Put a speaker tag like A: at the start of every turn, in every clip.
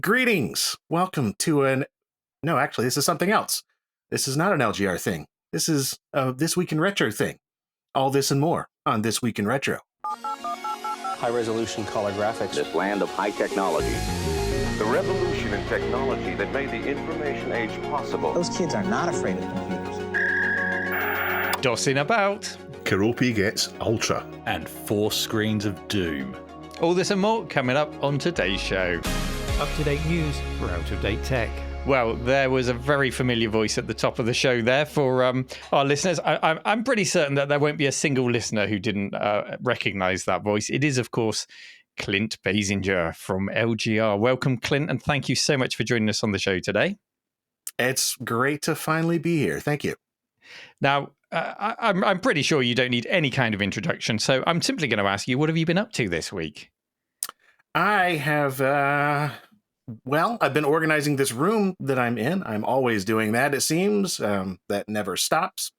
A: Greetings. Welcome to No, actually, this is something else. This is not an LGR thing. This is a This Week in Retro thing. All this and more on This Week in Retro.
B: High-resolution color graphics.
C: This land of high technology.
D: The revolution in technology that made the information age possible.
E: Those kids are not afraid of computers.
F: Dossing about.
G: Keropi gets Ultra.
H: And 4 screens of Doom.
F: All this and more coming up on today's show.
I: Up-to-date news for out-of-date tech.
F: Well, there was a very familiar voice at the top of the show there for our listeners. I'm pretty certain that there won't be a single listener who didn't recognise that voice. It is, of course, Clint Basinger from LGR. Welcome, Clint, and thank you so much for joining us on the show today.
A: It's great to finally be here. Thank you.
F: Now, I'm pretty sure you don't need any kind of introduction, so I'm simply going to ask you, what have you been up to this week?
A: I have, I've been organizing this room that I'm in. I'm always doing that, it seems. That never stops.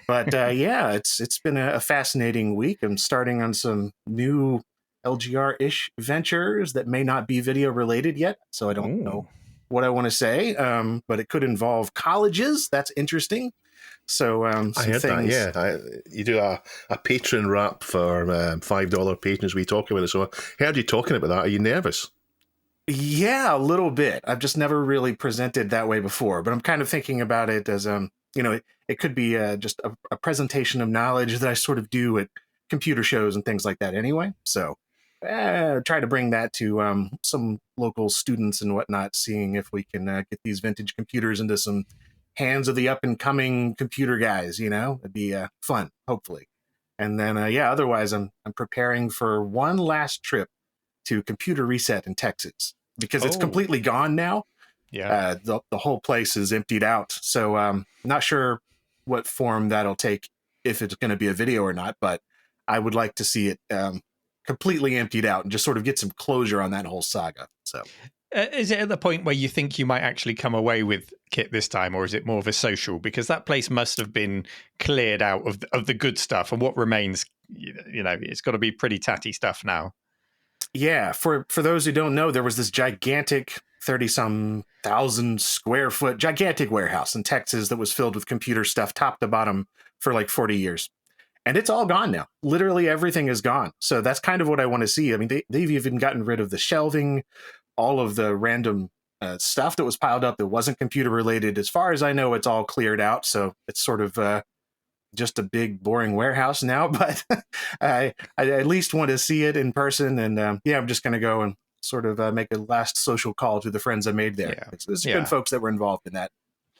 A: But yeah, it's been a fascinating week. I'm starting on some new LGR-ish ventures that may not be video related yet, so I don't know what I want to say. But it could involve colleges. That's interesting. So
G: I heard
A: things...
G: that, yeah. You do a patron wrap for $5 patrons. We talk about it. So I heard you talking about that. Are you nervous?
A: Yeah, a little bit. I've just never really presented that way before, but I'm kind of thinking about it as, it could be just a presentation of knowledge that I sort of do at computer shows and things like that anyway. So try to bring that to some local students and whatnot, seeing if we can get these vintage computers into some hands of the up-and-coming computer guys. It'd be fun, hopefully. And then, otherwise, I'm preparing for one last trip to Computer Reset in Texas, because it's completely gone now.
F: Yeah,
A: the whole place is emptied out. So not sure what form that'll take, if it's going to be a video or not, but I would like to see it completely emptied out and just sort of get some closure on that whole saga. So
F: is it at the point where you think you might actually come away with kit this time, or is it more of a social? Because that place must have been cleared out of the good stuff, and what remains, it's got to be pretty tatty stuff now.
A: Yeah, for those who don't know, there was this gigantic 30-some thousand square foot gigantic warehouse in Texas that was filled with computer stuff top to bottom for like 40 years. And it's all gone now. Literally everything is gone. So that's kind of what I want to see. I mean, they've even gotten rid of the shelving, all of the random stuff that was piled up that wasn't computer related. As far as I know, it's all cleared out. So it's sort of just a big, boring warehouse now. But I at least want to see it in person. And I'm just going to go and sort of make a last social call to the friends I made there.
F: Yeah.
A: It's good folks that were involved in that.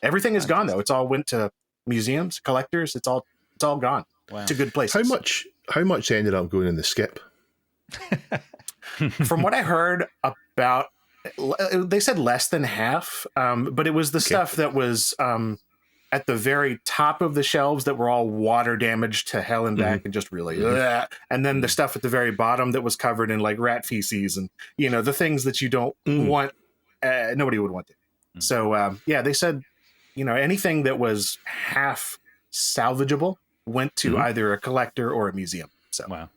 A: Everything is gone, though. It's all went to museums, collectors. It's all gone.
F: Wow.
A: To good places.
G: How much ended up going in the skip?
A: From what I heard, about, they said less than half, but it was the stuff that was at the very top of the shelves that were all water damaged to hell and back and just really, and then the stuff at the very bottom that was covered in like rat feces and, the things that you don't want, nobody would want it. So, they said, anything that was half salvageable went to either a collector or a museum. So,
F: wow.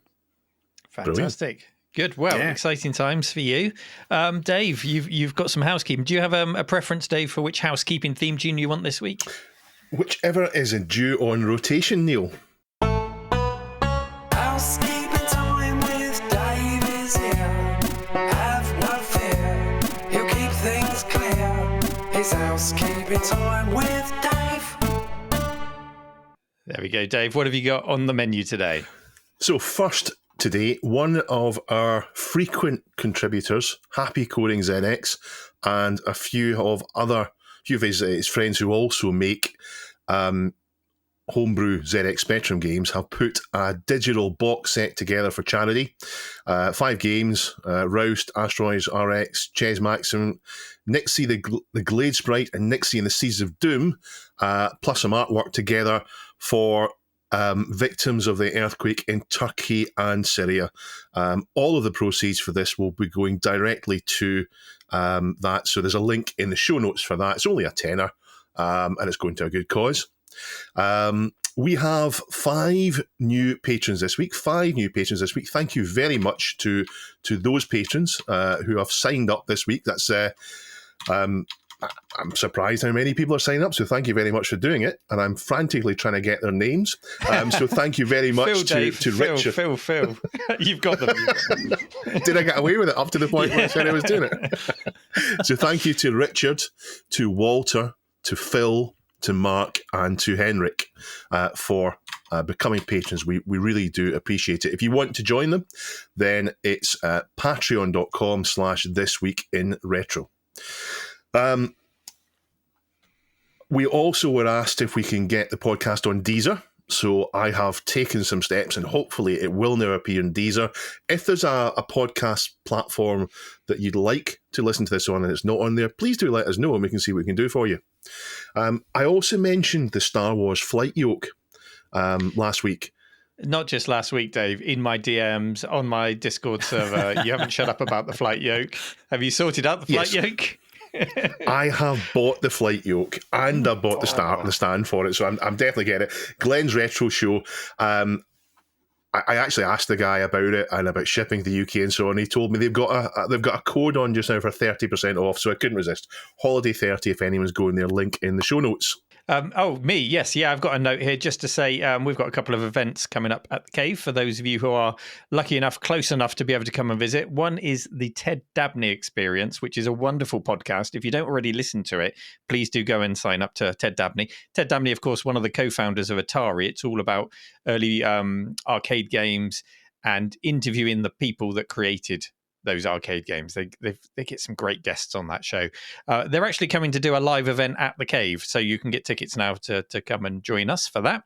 F: Fantastic. Brilliant. Good. Well, exciting times for you. Dave, you've got some housekeeping. Do you have a preference, Dave, for which housekeeping theme tune you want this week?
G: Whichever is due on rotation, Neil.
J: Housekeeping time with Dave is here. Have no fear, he'll keep things clear. It's housekeeping time with Dave.
F: There we go, Dave. What have you got on the menu today?
G: So first today, one of our frequent contributors, Happy Coding ZX, and a few of his friends who also make homebrew ZX Spectrum games, have put a digital box set together for charity. 5 games, Roust, Asteroids RX, Ches Maxim, Nixie the Glade Sprite, and Nixie and the Seeds of Doom, plus some artwork together for victims of the earthquake in Turkey and Syria. All of the proceeds for this will be going directly to that. So there's a link in the show notes for that. It's only a tenner, and it's going to a good cause. We have 5 new patrons this week. Thank you very much to those patrons who have signed up this week. That's I'm surprised how many people are signing up, so thank you very much for doing it. And I'm frantically trying to get their names. So thank you very much to Richard.
F: Phil. You've got them.
G: Did I get away with it up to the point where I said I was doing it? So thank you to Richard, to Walter, to Phil, to Mark, and to Henrik for becoming patrons. We really do appreciate it. If you want to join them, then it's patreon.com/thisweekinretro. We also were asked if we can get the podcast on Deezer. So I have taken some steps, and hopefully it will now appear in Deezer. If there's a podcast platform that you'd like to listen to this on and it's not on there, please do let us know and we can see what we can do for you. I also mentioned the Star Wars flight yoke last week.
F: Not just last week, Dave. In my DMs on my Discord server, you haven't shut up about the flight yoke. Have you sorted out the flight yoke?
G: I have bought the flight yoke and I bought the stand for it, so I'm definitely getting it. Glenn's Retro Show. I actually asked the guy about it and about shipping to the UK and so on. He told me they've got a code on just now for 30% off, so I couldn't resist. Holiday 30 if anyone's going there. Link in the show notes.
F: Me, yes. Yeah, I've got a note here just to say we've got a couple of events coming up at the Cave for those of you who are lucky enough, close enough to be able to come and visit. One is the Ted Dabney Experience, which is a wonderful podcast. If you don't already listen to it, please do go and sign up to Ted Dabney. Ted Dabney, of course, one of the co-founders of Atari. It's all about early arcade games and interviewing the people that created those arcade games. They get some great guests on that show. They're actually coming to do a live event at the Cave, so you can get tickets now to come and join us for that.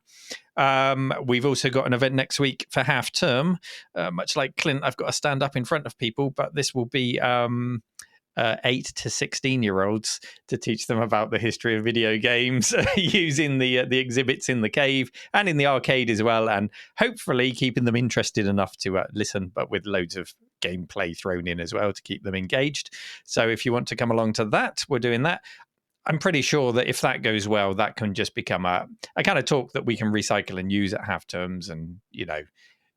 F: We've also got an event next week for half term. Much like Clint, I've got to stand up in front of people, but this will be 8 to 16-year-olds to teach them about the history of video games using the exhibits in the Cave and in the arcade as well, and hopefully keeping them interested enough to listen, but with loads of gameplay thrown in as well to keep them engaged. So if you want to come along to that, we're doing that. I'm pretty sure that if that goes well, that can just become a kind of talk that we can recycle and use at half terms and,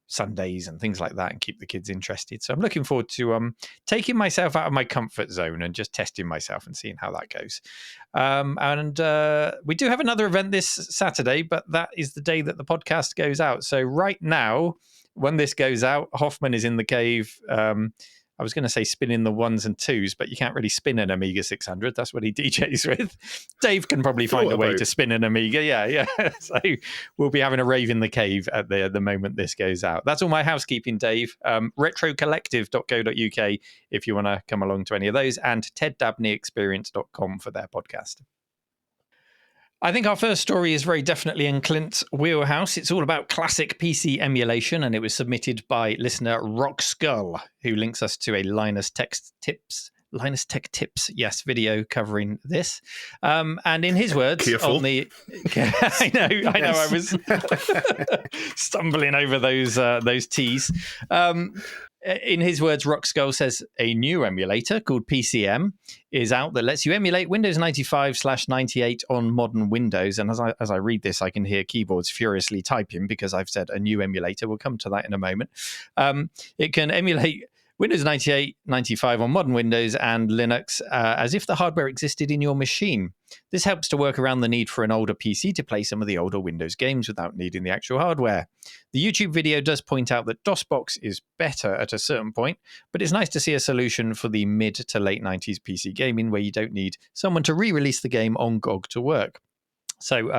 F: Sundays and things like that, and keep the kids interested. So I'm looking forward to taking myself out of my comfort zone and just testing myself and seeing how that goes. And we do have another event this Saturday, but that is the day that the podcast goes out. So right now, when this goes out, Hoffman is in the Cave. I was going to say spinning the 1s and 2s, but you can't really spin an Amiga 600. That's what he DJs with. Dave can probably find a way to spin an Amiga. Yeah. So we'll be having a rave in the Cave at the moment this goes out. That's all my housekeeping, Dave. Retrocollective.co.uk if you want to come along to any of those, and teddabneyexperience.com for their podcast. I think our first story is very definitely in Clint's wheelhouse. It's all about classic PC emulation, and it was submitted by listener Rock Skull, who links us to a Linus Tech Tips, video covering this. And in his words,
G: careful.
F: I know, I was stumbling over those T's. In his words, Rock Skull says a new emulator called PCem is out that lets you emulate Windows 95/98 on modern Windows. And as I read this, I can hear keyboards furiously typing because I've said a new emulator. We'll come to that in a moment. It can emulate Windows 98, 95 on modern Windows and Linux as if the hardware existed in your machine. This helps to work around the need for an older PC to play some of the older Windows games without needing the actual hardware. The YouTube video does point out that DOSBox is better at a certain point, but it's nice to see a solution for the mid to late 90s PC gaming where you don't need someone to re-release the game on GOG to work. So,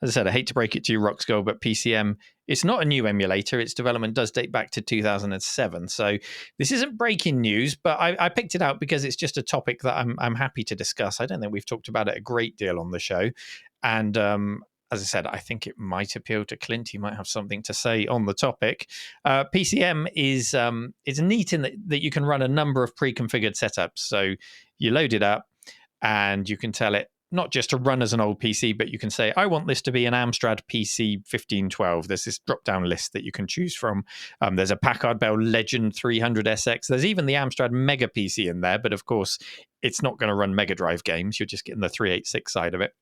F: as I said, I hate to break it to you, Rockskull, but PCem, it's not a new emulator. Its development does date back to 2007. So this isn't breaking news, but I picked it out because it's just a topic that I'm happy to discuss. I don't think we've talked about it a great deal on the show. And as I said, I think it might appeal to Clint. He might have something to say on the topic. PCem is neat in that you can run a number of pre-configured setups. So you load it up and you can tell it not just to run as an old PC, but you can say, I want this to be an Amstrad PC 1512. There's this drop-down list that you can choose from. There's a Packard Bell Legend 300SX. There's even the Amstrad Mega PC in there, but of course, it's not going to run Mega Drive games. You're just getting the 386 side of it.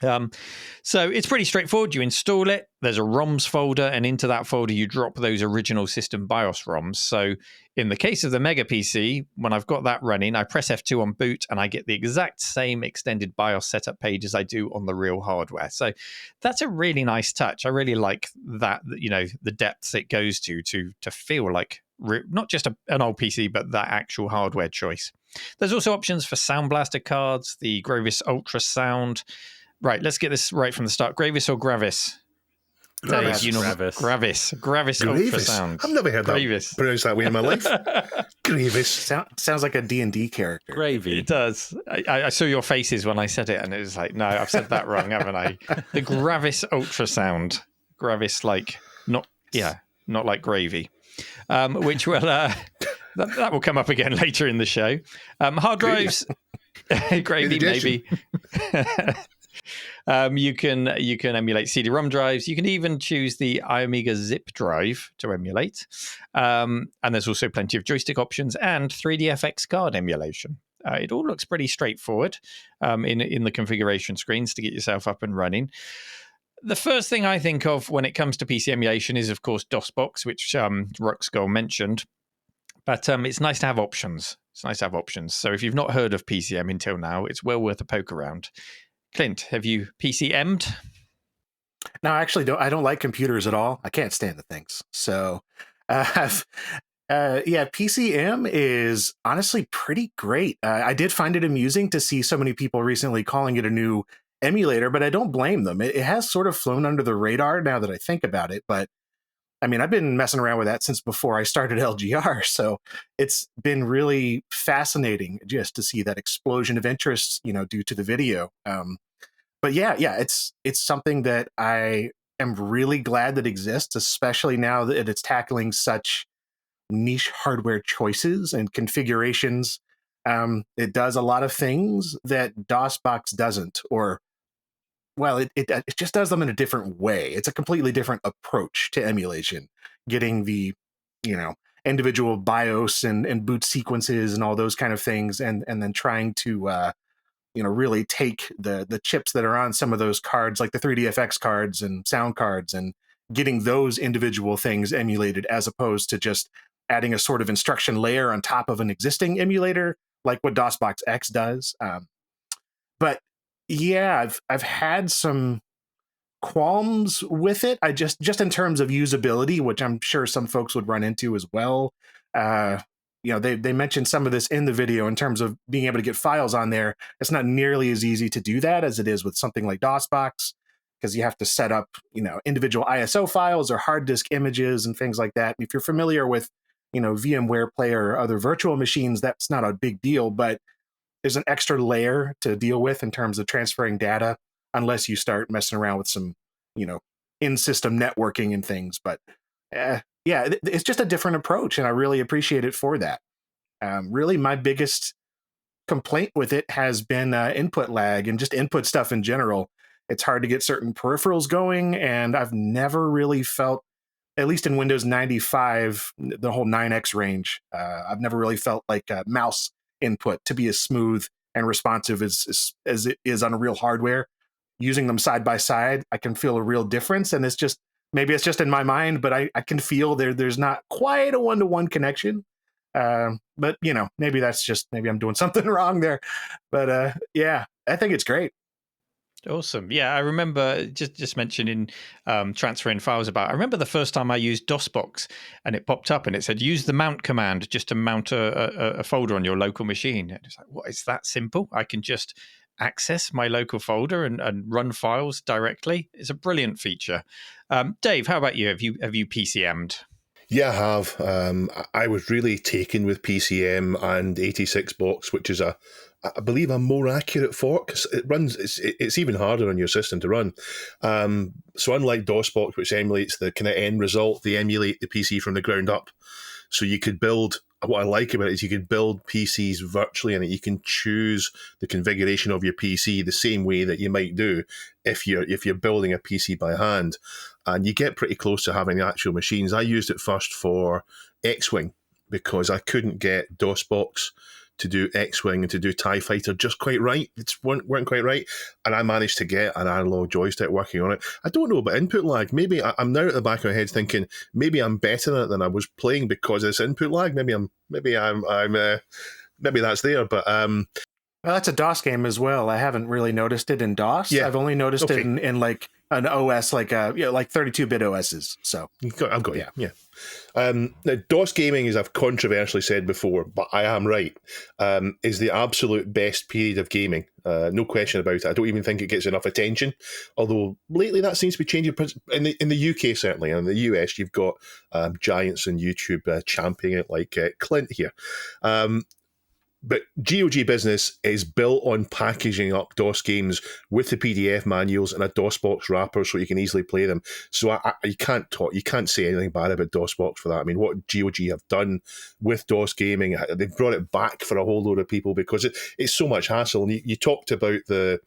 F: So it's pretty straightforward. You install it. There's a ROMs folder, and into that folder you drop those original system BIOS ROMs. So in the case of the Mega PC, when I've got that running, I press F2 on boot, and I get the exact same extended BIOS setup page as I do on the real hardware. So that's a really nice touch. I really like that. The depths it goes to feel like not just an old PC, but that actual hardware choice. There's also options for Sound Blaster cards, the Gravis Ultrasound. Right, let's get this right from the start. Gravis or Gravis?
H: Gravis.
F: Dave, Gravis Ultrasound.
G: I've never heard
F: Gravis.
G: that pronounced that way in my life. Gravis.
A: Sounds like a D&D character.
H: Gravy.
F: It does. I saw your faces when I said it, and it was like, no, I've said that wrong, haven't I? The Gravis Ultrasound. Gravis, not like gravy. Which will that will come up again later in the show. Hard drives, gravy maybe. You can emulate CD-ROM drives. You can even choose the iOmega zip drive to emulate. And there's also plenty of joystick options and 3DFX card emulation. It all looks pretty straightforward in the configuration screens to get yourself up and running. The first thing I think of when it comes to PC emulation is, of course, DOSBox, which Ruxgol mentioned. But it's nice to have options. So if you've not heard of PCem until now, it's well worth a poke around. Clint, have you PCM'd?
A: No, I actually don't. I don't like computers at all. I can't stand the things. So, PCem is honestly pretty great. I did find it amusing to see so many people recently calling it a new emulator, but I don't blame them. It has sort of flown under the radar now that I think about it. But I mean, I've been messing around with that since before I started LGR. So it's been really fascinating just to see that explosion of interest, due to the video. But it's something that I am really glad that exists, especially now that it's tackling such niche hardware choices and configurations. It does a lot of things that DOSBox doesn't, it just does them in a different way. It's a completely different approach to emulation, getting the, individual BIOS and boot sequences and all those kind of things, and then trying to, really take the chips that are on some of those cards, like the 3DFX cards and sound cards, and getting those individual things emulated, as opposed to just adding a sort of instruction layer on top of an existing emulator, like what DOSBox X does. But yeah, I've had some qualms with it. I just in terms of usability, which I'm sure some folks would run into as well. They mentioned some of this in the video in terms of being able to get files on there. It's not nearly as easy to do that as it is with something like DOSBox, because you have to set up, individual ISO files or hard disk images and things like that. And if you're familiar with, VMware Player or other virtual machines, that's not a big deal, but there's an extra layer to deal with in terms of transferring data, unless you start messing around with some, in-system networking and things. But it's just a different approach, and I really appreciate it for that. Really, my biggest complaint with it has been input lag and just input stuff in general. It's hard to get certain peripherals going, and I've never really felt, at least in Windows 95, the whole 9X range, I've never really felt like mouse input to be as smooth and responsive as it is on real hardware. Using them side by side, I can feel a real difference, and maybe it's just in my mind, but I can feel there's not quite a one-to-one connection. But maybe I'm doing something wrong there. But I think it's great.
F: Awesome. Yeah, I remember just mentioning transferring files I remember the first time I used DOSBox, and it popped up and it said, use the mount command just to mount a folder on your local machine. And it's like, what, it's that simple? I can just access my local folder and run files directly. It's a brilliant feature. Dave, how about you? Have you PCM'd?
G: Yeah, I have. I was really taken with PCem and 86box, which is I believe a more accurate fork. It's even harder on your system to run. So unlike DOSBox, which emulates the kind of end result, they emulate the PC from the ground up. So you could build, what I like about it is you can build PCs virtually in it. You can choose the configuration of your PC the same way that you might do if you're building a PC by hand. And you get pretty close to having the actual machines. I used it first for X-Wing because I couldn't get DOSBox to do X-Wing and to do TIE Fighter just quite right. It weren't quite right. And I managed to get an analog joystick working on it. I don't know about input lag. Maybe I'm now at the back of my head thinking maybe I'm better at it than I was playing because of this input lag. Maybe that's there. But
A: well, that's a DOS game as well. I haven't really noticed it in DOS. Yeah. I've only noticed it in like an OS, like 32-bit OSs. So
G: I've got you. Yeah. Now, DOS gaming, as I've controversially said before, but I am right, is the absolute best period of gaming. No question about it. I don't even think it gets enough attention. Although lately that seems to be changing. In the UK, certainly. And in the US, you've got giants on YouTube championing it like Clint here. But GOG Business is built on packaging up DOS games with the PDF manuals and a DOSBox wrapper so you can easily play them. So you can't say anything bad about DOSBox for that. I mean, what GOG have done with DOS gaming, they've brought it back for a whole load of people because it's so much hassle. And you talked about the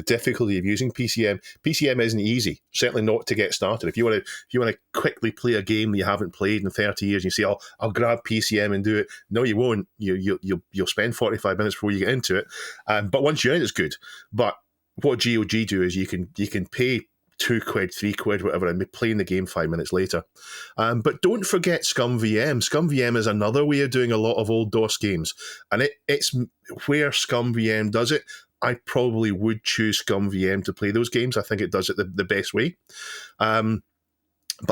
G: difficulty of using PCem. PCem isn't easy, certainly not to get started. If you want to quickly play a game that you haven't played in 30 years, and you say, I'll grab PCem and do it. No, you won't. You'll spend 45 minutes before you get into it. But once you're in, it's good. But what GOG do is you can pay £2, £3, whatever, and be playing the game 5 minutes later. But don't forget ScumVM. ScumVM is another way of doing a lot of old DOS games, and it's where ScumVM does it. I probably would choose ScumVM to play those games. I think it does it the best way. But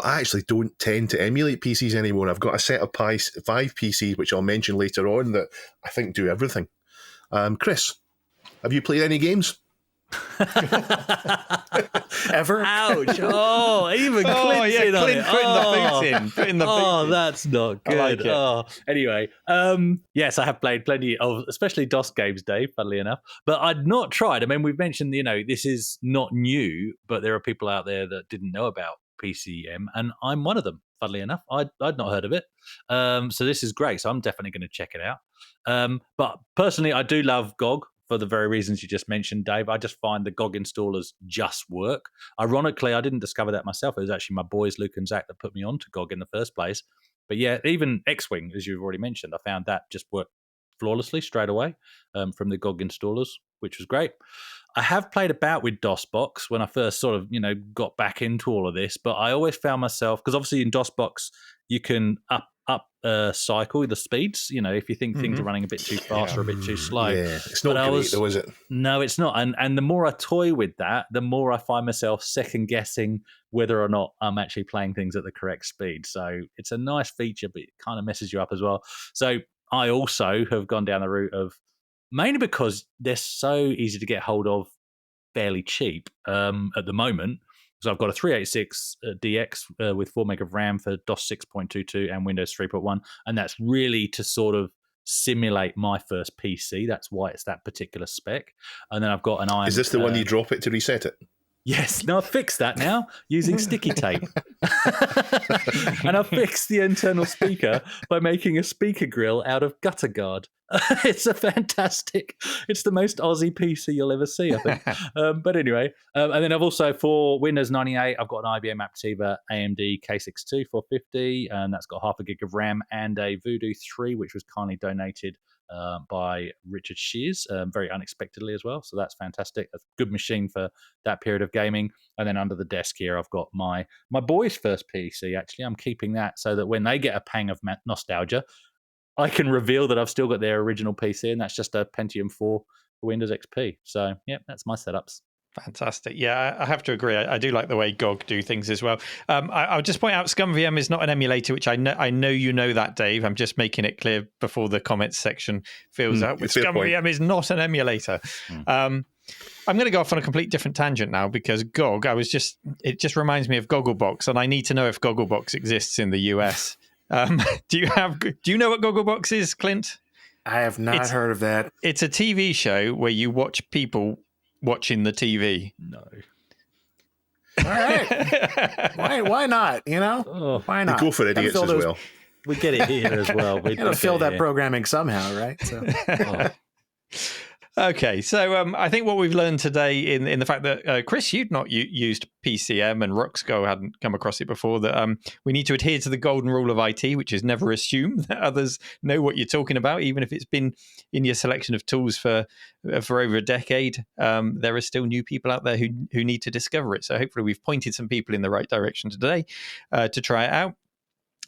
G: I actually don't tend to emulate PCs anymore. I've got a set of 5 PCs, which I'll mention later on, that I think do everything. Chris, have you played any games?
A: Ever?
H: Ouch! Oh, even Clint's in on it.
F: Putting the boot in.
H: That's not good. Anyway, yes, I have played plenty of, especially DOS games, Dave. Funnily enough, but I'd not tried. I mean, we've mentioned, this is not new, but there are people out there that didn't know about PCem, and I'm one of them. Funnily enough, I'd not heard of it. So this is great. So I'm definitely going to check it out. But personally, I do love GOG. For the very reasons you just mentioned, Dave. I just find the GOG installers just work. Ironically, I didn't discover that myself. It was actually my boys, Luke and Zach, that put me on to GOG in the first place. But yeah, even X-Wing, as you've already mentioned, I found that just worked flawlessly straight away from the GOG installers, which was great. I have played about with DOSBox when I first sort of, got back into all of this, but I always found myself, because obviously in DOSBox, you can up cycle the speeds, if you think things are running a bit too fast or a bit too slow.
G: Yeah, it's not great though, is it?
H: No, it's not. And the more I toy with that, the more I find myself second guessing whether or not I'm actually playing things at the correct speed. So it's a nice feature, but it kind of messes you up as well. So I also have gone down the route of, mainly because they're so easy to get hold of, fairly cheap at the moment. So I've got a 386 DX with 4 meg of RAM for DOS 6.22 and Windows 3.1, and that's really to sort of simulate my first PC. That's why it's that particular spec. And then I've got an iron.
G: Is this the one you drop it to reset it?
H: Yes, no, I've fixed that now using sticky tape. And I've fixed the internal speaker by making a speaker grill out of gutter guard. It's it's the most Aussie PC you'll ever see, I think. But anyway, and then I've also, for Windows 98, I've got an IBM Aptiva AMD K62 450, and that's got 0.5 gig of RAM and a Voodoo 3, which was kindly donated by Richard Shears, very unexpectedly as well. So that's fantastic. That's a good machine for that period of gaming. And then under the desk here, I've got my boys' first PC, actually. I'm keeping that so that when they get a pang of nostalgia, I can reveal that I've still got their original PC, and that's just a Pentium 4 for Windows XP. So, yeah, that's my setups.
F: Fantastic. Yeah, I have to agree. I do like the way GOG do things as well. I'll just point out ScumVM is not an emulator, which I know you know that, Dave. I'm just making it clear before the comments section fills out. ScumVM is not an emulator. I'm going to go off on a complete different tangent now, because GOG, it just reminds me of Gogglebox, and I need to know if Gogglebox exists in the US. Do you know what Gogglebox is, Clint?
A: I have not heard of that.
F: It's a TV show where you watch people watching the TV.
H: No.
A: All right. Why not? Why not?
G: Go for idiots as well.
H: We get it here as well. We
A: gotta fill that programming somehow, right? So.
F: Okay, so I think what we've learned today in the fact that Chris, you'd not used PCM and Ruxgo hadn't come across it before, that we need to adhere to the golden rule of IT, which is never assume that others know what you're talking about, even if it's been in your selection of tools for over a decade. There are still new people out there who need to discover it. So hopefully we've pointed some people in the right direction today to try it out.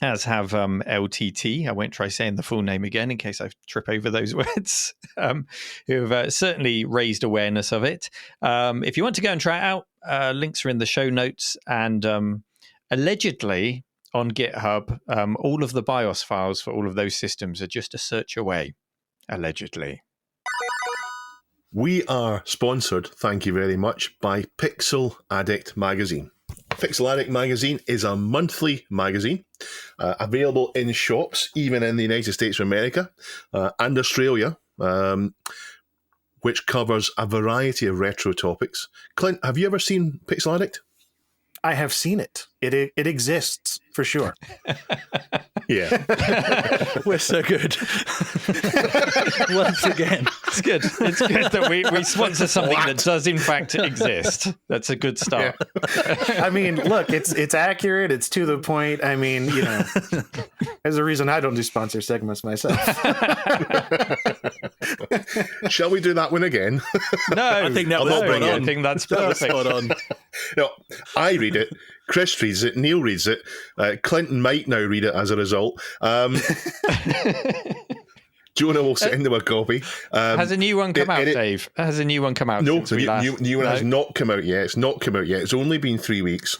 F: As have LTT. I won't try saying the full name again in case I trip over those words, who have certainly raised awareness of it. If you want to go and try it out, links are in the show notes. And allegedly on GitHub, all of the BIOS files for all of those systems are just a search away. Allegedly.
G: We are sponsored, thank you very much, by Pixel Addict Magazine. Pixel Addict Magazine is a monthly magazine available in shops, even in the United States of America and Australia, which covers a variety of retro topics. Clint, have you ever seen Pixel Addict?
A: I have seen it. It exists for sure.
G: Yeah.
H: We're so good. Once again.
F: It's good. It's good that we sponsor something that does in fact exist. That's a good start.
A: Yeah. I mean, look, it's accurate. It's to the point. I mean, you know, there's a reason I don't do sponsor segments myself.
G: Shall we do that one again?
F: No,
H: I think that was spot on.
F: I think that's perfect.
H: Spot on.
G: No, I read it. Chris reads it. Neil reads it. Clinton might now read it as a result. Jonah will send him a copy.
F: Has a new one come out, Dave? Has a new one come out?
G: No,
F: since we last...
G: new one has not come out yet. It's not come out yet. It's only been 3 weeks.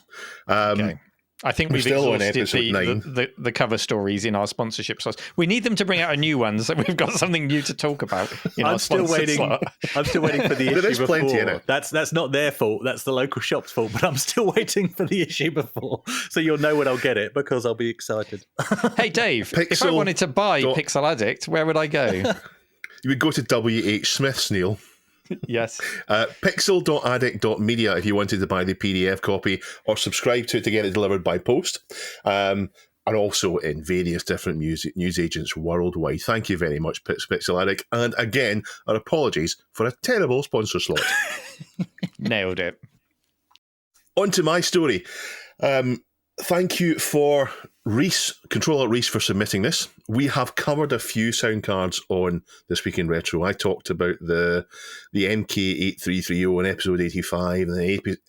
F: Okay. I think we've
G: still on
F: exhausted the cover stories in our sponsorship slots. We need them to bring out a new one so we've got something new to talk about in our sponsor slot.
H: I'm still waiting for the issue
G: There's
H: before.
G: plenty in it.
H: That's not their fault. That's the local shop's fault. But I'm still waiting for the issue before. So you'll know when I'll get it because I'll be excited.
F: Hey, Dave, if I wanted to buy Pixel Addict, where would I go?
G: You would go to W.H. Smith's, Neil.
F: Yes.
G: Pixel.addict.media if you wanted to buy the PDF copy or subscribe to it to get it delivered by post. And also in various different news agents worldwide. Thank you very much, Pixel Addict. And again, our apologies for a terrible sponsor slot.
F: Nailed it.
G: On to my story. Thank you for Reese, Controller Reese, for submitting this. We have covered a few sound cards on This Week in Retro. I talked about the MK8330 in episode 85,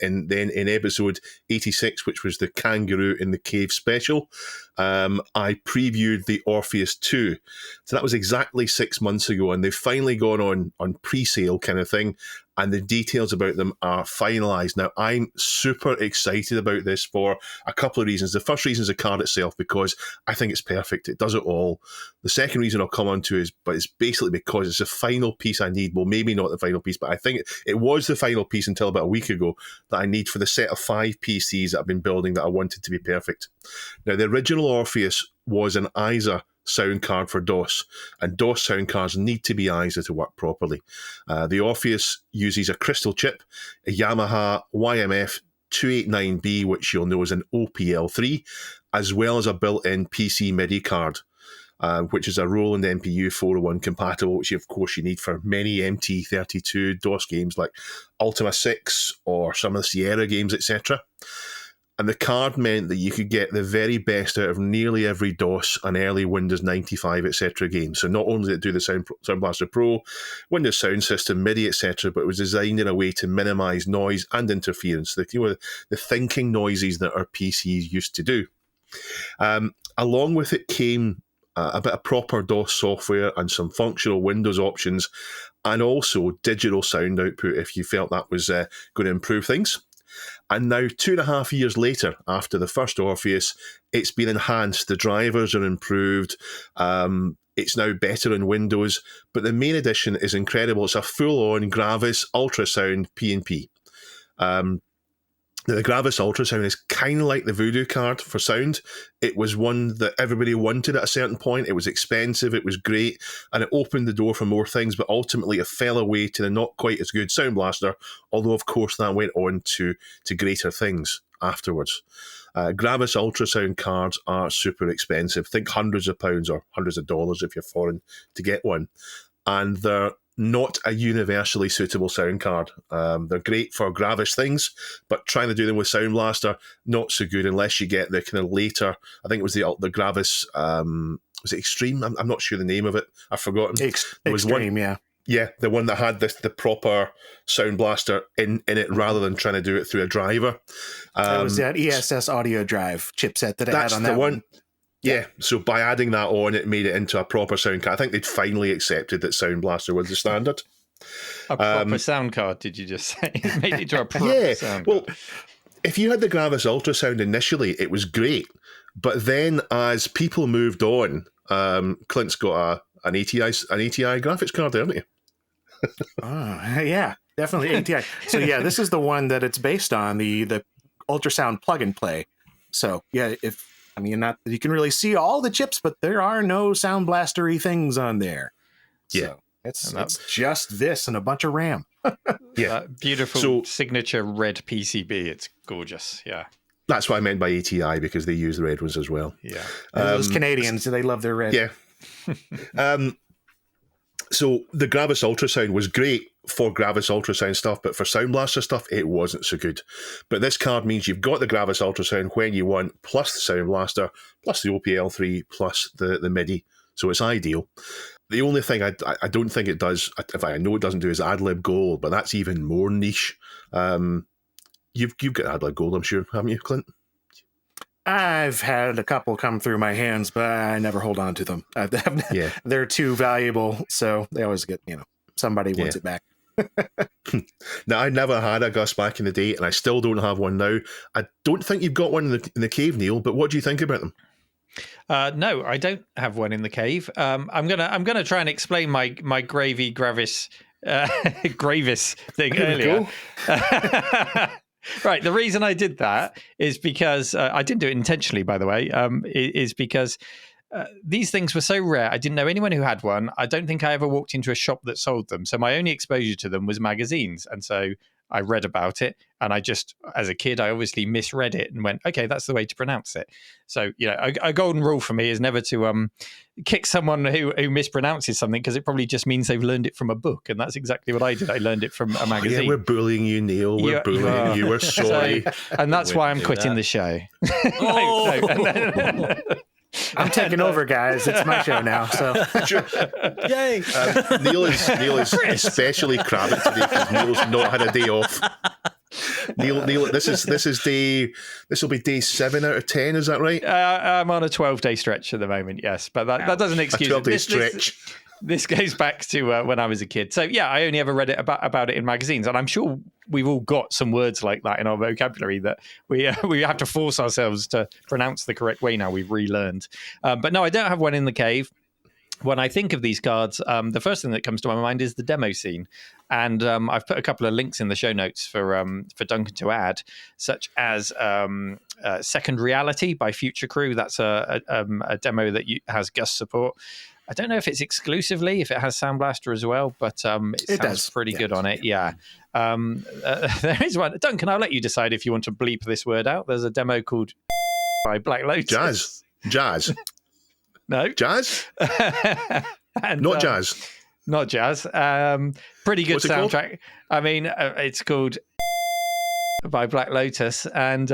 G: and then in episode 86, which was the Kangaroo in the Cave special, I previewed the Orpheus 2. So that was exactly 6 months ago, and they've finally gone on pre-sale kind of thing, and the details about them are finalised. Now, I'm super excited about this for a couple of reasons. The first reason is the card itself, because I think it's perfect. It does it all. The second reason I'll come on to it's basically because it's the final piece I need. Well, maybe not the final piece, but I think it was the final piece until about a week ago that I need for the set of 5 PCs that I've been building that I wanted to be perfect. Now, the original Orpheus was an ISA sound card for DOS, and DOS sound cards need to be ISA to work properly. The Orpheus uses a crystal chip, a Yamaha YMF 289B, which you'll know is an OPL3, as well as a built-in PC MIDI card, which is a Roland MPU 401 compatible, which of course you need for many MT32 DOS games like Ultima 6 or some of the Sierra games, etc. And the card meant that you could get the very best out of nearly every DOS and early Windows 95, etc. game. So not only did it do the Sound Blaster Pro, Windows Sound System, MIDI, etc., but it was designed in a way to minimise noise and interference, the thinking noises that our PCs used to do. Along with it came a bit of proper DOS software and some functional Windows options, and also digital sound output if you felt that was going to improve things. And now, 2.5 years later, after the first Orpheus, it's been enhanced. The drivers are improved. It's now better in Windows. But the main addition is incredible. It's a full-on Gravis ultrasound P&P. The Gravis ultrasound is kind of like the Voodoo card for sound. It was one that everybody wanted at a certain point. It was expensive, it was great, and it opened the door for more things, but ultimately it fell away to the not quite as good Sound Blaster, although of course that went on to greater things afterwards. Gravis ultrasound cards are super expensive. Think hundreds of pounds or hundreds of dollars if you're foreign to get one. And they're not a universally suitable sound card. They're great for Gravis things, but trying to do them with Sound Blaster, not so good unless you get the kind of later, I think it was the Gravis, was it Extreme? I'm not sure the name of it. I've forgotten. There was
A: Extreme,
G: one,
A: yeah.
G: Yeah, the one that had the proper Sound Blaster in it rather than trying to do it through a driver.
A: It was that ESS audio drive chipset that it had on that one.
G: Yeah, so by adding that on, it made it into a proper sound card. I think they'd finally accepted that Sound Blaster was the standard.
F: A proper sound card, did you just say? It made it to a proper sound card.
G: Well, if you had the Gravis Ultrasound initially, it was great. But then as people moved on, Clint's got an ATI graphics card, haven't you?
A: Oh, yeah, definitely ATI. So yeah, this is the one that it's based on, the ultrasound plug and play. So yeah, not that you can really see all the chips, but there are no Sound Blastery things on there.
G: Yeah.
A: So it's just this and a bunch of RAM.
F: Yeah. Beautiful signature red PCB. It's gorgeous. Yeah.
G: That's what I meant by ATI, because they use the red ones as well.
F: Yeah.
A: Those Canadians, they love their red.
G: Yeah. So the Gravis Ultrasound was great for Gravis Ultrasound stuff, but for Sound Blaster stuff, it wasn't so good. But this card means you've got the Gravis Ultrasound when you want, plus the Sound Blaster, plus the OPL3, plus the MIDI. So it's ideal. The only thing I don't think it does, in fact, I know it doesn't do, is AdLib Gold, but that's even more niche. You've got AdLib Gold, I'm sure, haven't you, Clint?
A: I've had a couple come through my hands, but I never hold on to them.
G: Yeah.
A: They're too valuable, so they always get, somebody wants it back.
G: Now, I never had a Gus back in the day, and I still don't have one now. I don't think you've got one in the cave, Neil, but what do you think about them?
F: No, I don't have one in the cave. I'm gonna try and explain my Gravis thing earlier. Right. The reason I did that is because I didn't do it intentionally, by the way, is because these things were so rare. I didn't know anyone who had one. I don't think I ever walked into a shop that sold them. So my only exposure to them was magazines. And so I read about it. And I just, as a kid, I obviously misread it and went, okay, that's the way to pronounce it. So, a golden rule for me is never to kick someone who mispronounces something, because it probably just means they've learned it from a book. And that's exactly what I did. I learned it from a magazine.
G: Yeah, we're bullying you, Neil. We're bullying you. We're sorry.
F: And that's why I'm quitting the show.
A: I'm taking over, guys. It's my show now. So,
H: Yay!
G: Neil is especially crabbing today because Neil's not had a day off. Neil, this will be day 7 out of 10. Is that right?
F: I'm on a 12-day stretch at the moment. Yes, but that doesn't excuse
G: a 12-day stretch.
F: This goes back to when I was a kid. So yeah, I only ever read it about it in magazines, and I'm sure we've all got some words like that in our vocabulary that we have to force ourselves to pronounce the correct way now. We've relearned. But no, I don't have one in the cave. When I think of these cards, the first thing that comes to my mind is the demo scene. And I've put a couple of links in the show notes for Duncan to add, such as Second Reality by Future Crew. That's a demo that has Gus support. I don't know if it's exclusively, if it has Sound Blaster as well, but it sounds pretty good on it. Yeah. There is one. Duncan, I'll let you decide if you want to bleep this word out. There's a demo called by Black Lotus.
G: Jazz.
F: No.
G: Jazz?
F: And,
G: not jazz.
F: Not jazz. Pretty good soundtrack. I mean, it's called by Black Lotus. And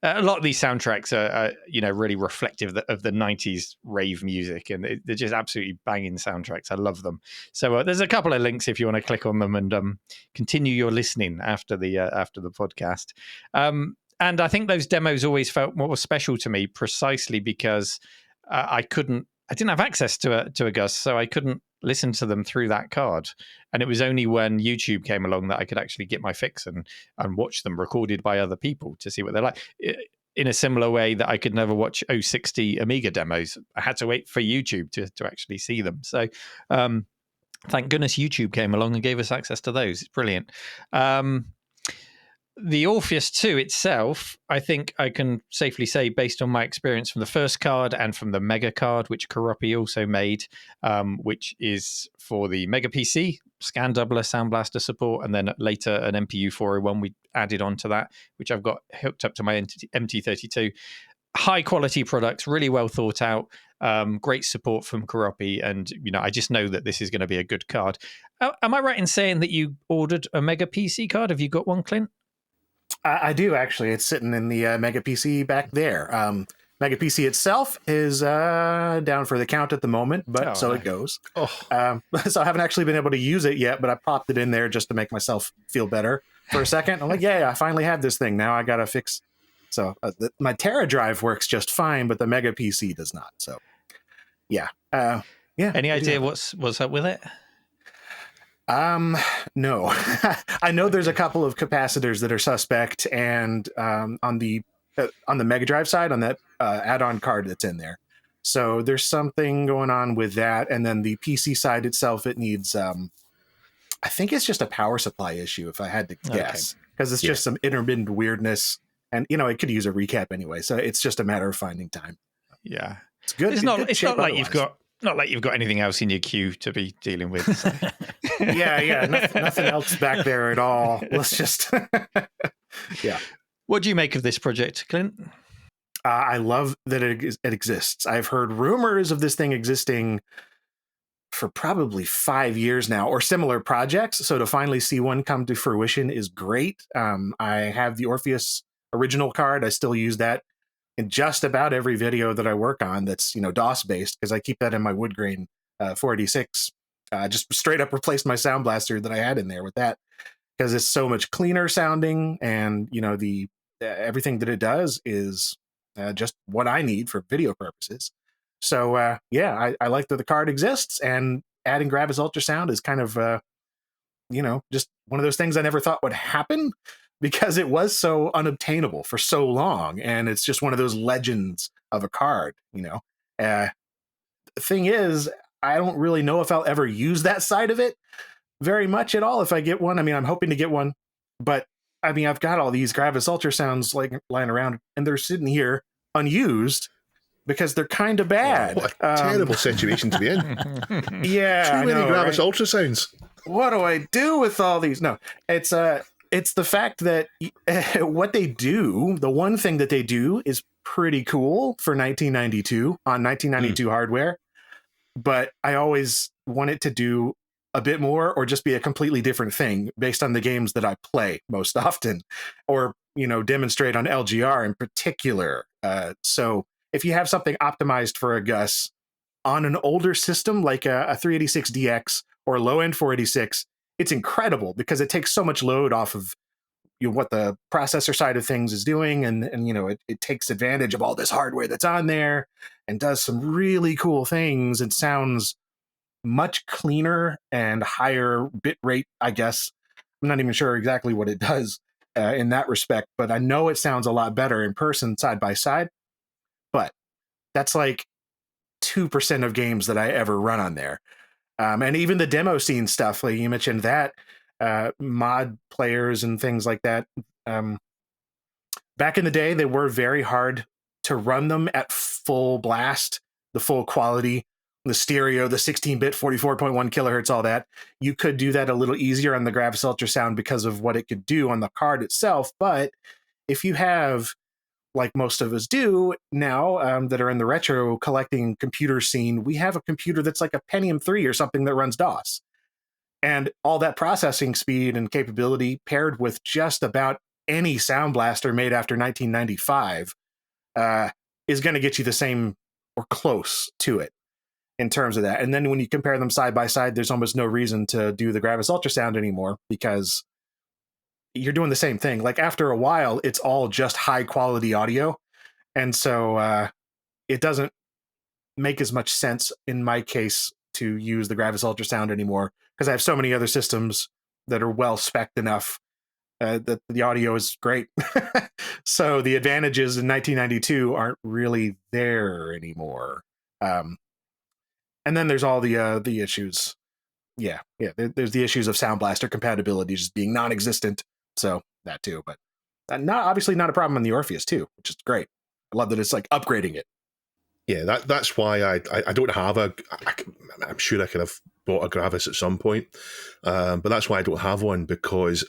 F: a lot of these soundtracks are really reflective of the 90s rave music. And they're just absolutely banging soundtracks. I love them. So there's a couple of links if you want to click on them and continue your listening after the podcast. And I think those demos always felt more special to me precisely because I didn't have access to a Gus, so I couldn't listen to them through that card. And it was only when YouTube came along that I could actually get my fix and watch them recorded by other people to see what they're like. In a similar way that I could never watch 060 Amiga demos. I had to wait for YouTube to actually see them. So thank goodness YouTube came along and gave us access to those. It's brilliant. The Orpheus 2 itself, I think I can safely say, based on my experience from the first card and from the Mega card, which Keropi also made, which is for the Mega PC, scan doubler, Sound Blaster support, and then later an MPU 401 we added onto that, which I've got hooked up to my MT32. high quality products, really well thought out. Great support from Keropi, and I just know that this is going to be a good card. Am I right in saying that you ordered a Mega PC card? Have you got one, Clint?
A: I do, actually. It's sitting in the Mega PC back there. Mega PC itself is down for the count at the moment, but it goes. So I haven't actually been able to use it yet, but I popped it in there just to make myself feel better for a second. I'm like, yeah, I finally have this thing. Now I got to fix. So my Terra drive works just fine, but the Mega PC does not. So yeah.
F: Any idea what's up with it?
A: No. I know there's a couple of capacitors that are suspect, and on the Mega Drive side, on that add-on card that's in there. So there's something going on with that, and then the PC side itself, it needs I think it's just a power supply issue, if I had to guess, because it's just some intermittent weirdness, and it could use a recap anyway. So it's just a matter of finding time.
F: Yeah,
A: it's good.
F: It's not like you've got anything else in your queue to be dealing with. So.
A: yeah, nothing else back there at all. Let's just yeah.
F: What do you make of this project, Clint?
A: I love that it exists. I've heard rumors of this thing existing for probably 5 years now, or similar projects. So to finally see one come to fruition is great. I have the Orpheus original card. I still use that in just about every video that I work on that's DOS based, because I keep that in my wood grain 486. Just straight up replaced my Sound Blaster that I had in there with that, because it's so much cleaner sounding, and the everything that it does is just what I need for video purposes. So I like that the card exists, and adding Gravis Ultrasound is kind of just one of those things I never thought would happen, because it was so unobtainable for so long, and it's just one of those legends of a card. The thing is, I don't really know if I'll ever use that side of it very much at all if I get one. I mean, I'm hoping to get one, but I mean, I've got all these Gravis Ultrasounds lying around, and they're sitting here unused because they're kind of bad.
G: What a terrible situation to be in.
A: Yeah,
G: too many Gravis Ultrasounds.
A: What do I do with all these? No, it's the fact that what they do, the one thing that they do is pretty cool for 1992 on 1992 hardware, but I always want it to do a bit more, or just be a completely different thing based on the games that I play most often, or demonstrate on LGR in particular. So if you have something optimized for a GUS on an older system like a 386DX or low-end 486, it's incredible, because it takes so much load off of what the processor side of things is doing, and it takes advantage of all this hardware that's on there and does some really cool things. It sounds much cleaner and higher bit rate, I guess. I'm not even sure exactly what it does in that respect, but I know it sounds a lot better in person side by side. But that's like 2% of games that I ever run on there. And even the demo scene stuff, like you mentioned that, mod players and things like that. Back in the day, they were very hard to run them at full blast, the full quality, the stereo, the 16-bit, 44.1 kilohertz, all that. You could do that a little easier on the Gravis Ultrasound because of what it could do on the card itself. But if you have, like most of us do now, that are in the retro collecting computer scene, we have a computer that's like a Pentium 3 or something that runs DOS. And all that processing speed and capability paired with just about any Sound Blaster made after 1995 is going to get you the same or close to it in terms of that. And then when you compare them side by side, there's almost no reason to do the Gravis Ultrasound anymore, because you're doing the same thing. Like after a while, it's all just high quality audio. And so it doesn't make as much sense in my case to use the Gravis Ultrasound anymore, because I have so many other systems that are well spec'd enough that the audio is great. So the advantages in 1992 aren't really there anymore. And then there's all the issues. Yeah. There's the issues of Sound Blaster compatibility just being non-existent. So that too, but obviously not a problem on the Orpheus too, which is great. I love that it's like upgrading it.
G: Yeah, that's why I don't have I'm sure I could have bought a Gravis at some point, but that's why I don't have one, because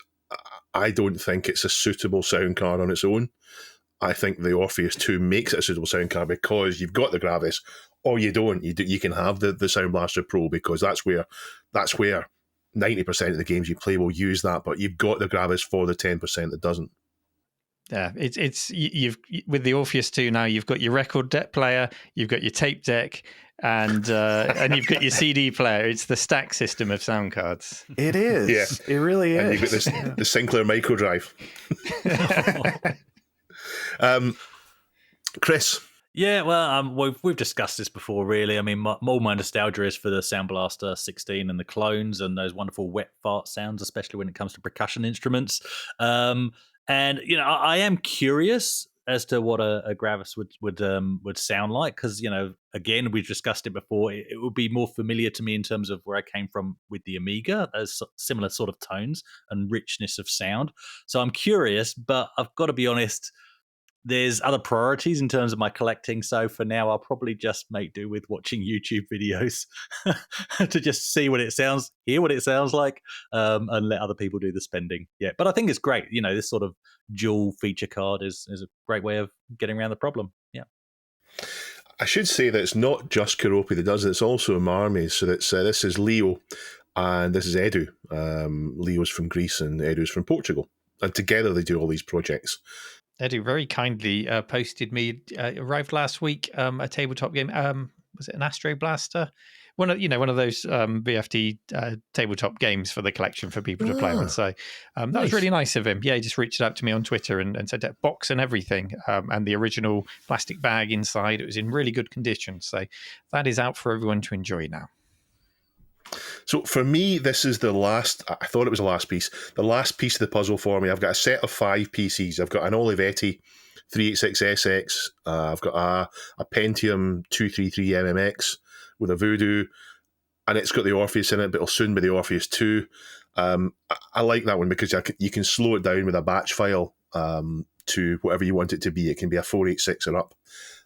G: I don't think it's a suitable sound card on its own. I think the Orpheus 2 makes it a suitable sound card because you've got the Gravis, or you don't. You can have the Sound Blaster Pro because that's where 90% of the games you play will use that, but you've got the Gravis for the 10% that doesn't.
F: Yeah, you've with the Orpheus 2 now, you've got your record deck player, you've got your tape deck, and you've got your CD player. It's the stack system of sound cards.
A: It is. Yeah. It really is.
G: And you've got the Sinclair micro drive. Chris.
H: Yeah, well, we've discussed this before, really. I mean, all my nostalgia is for the Sound Blaster 16 and the clones and those wonderful wet fart sounds, especially when it comes to percussion instruments. And I am curious as to what a Gravis would sound like, because again, we've discussed it before. It would be more familiar to me in terms of where I came from with the Amiga, as similar sort of tones and richness of sound. So I'm curious, but I've got to be honest. There's other priorities in terms of my collecting. So for now, I'll probably just make do with watching YouTube videos to just see what it sounds, hear what it sounds like, and let other people do the spending. Yeah, but I think it's great. This sort of dual feature card is a great way of getting around the problem. Yeah.
G: I should say that it's not just Keropi that does it. It's also Marmy. So this is Leo and this is Edu. Leo's from Greece and Edu's from Portugal. And together they do all these projects.
F: Edu very kindly posted me, arrived last week, a tabletop game. Was it an Astro Blaster? One of those BFD tabletop games for the collection for people to play with. So that was really nice of him. Yeah, he just reached out to me on Twitter and said that box and everything, and the original plastic bag inside. It was in really good condition. So that is out for everyone to enjoy now.
G: So for me, this is the last, I thought it was the last piece of the puzzle for me. I've got a set of 5 PCs. I've got an Olivetti 386SX. I've got a Pentium 233 MMX with a Voodoo, and it's got the Orpheus in it, but it'll soon be the Orpheus 2. I like that one because you can slow it down with a batch file to whatever you want it to be. It can be a 486 or up.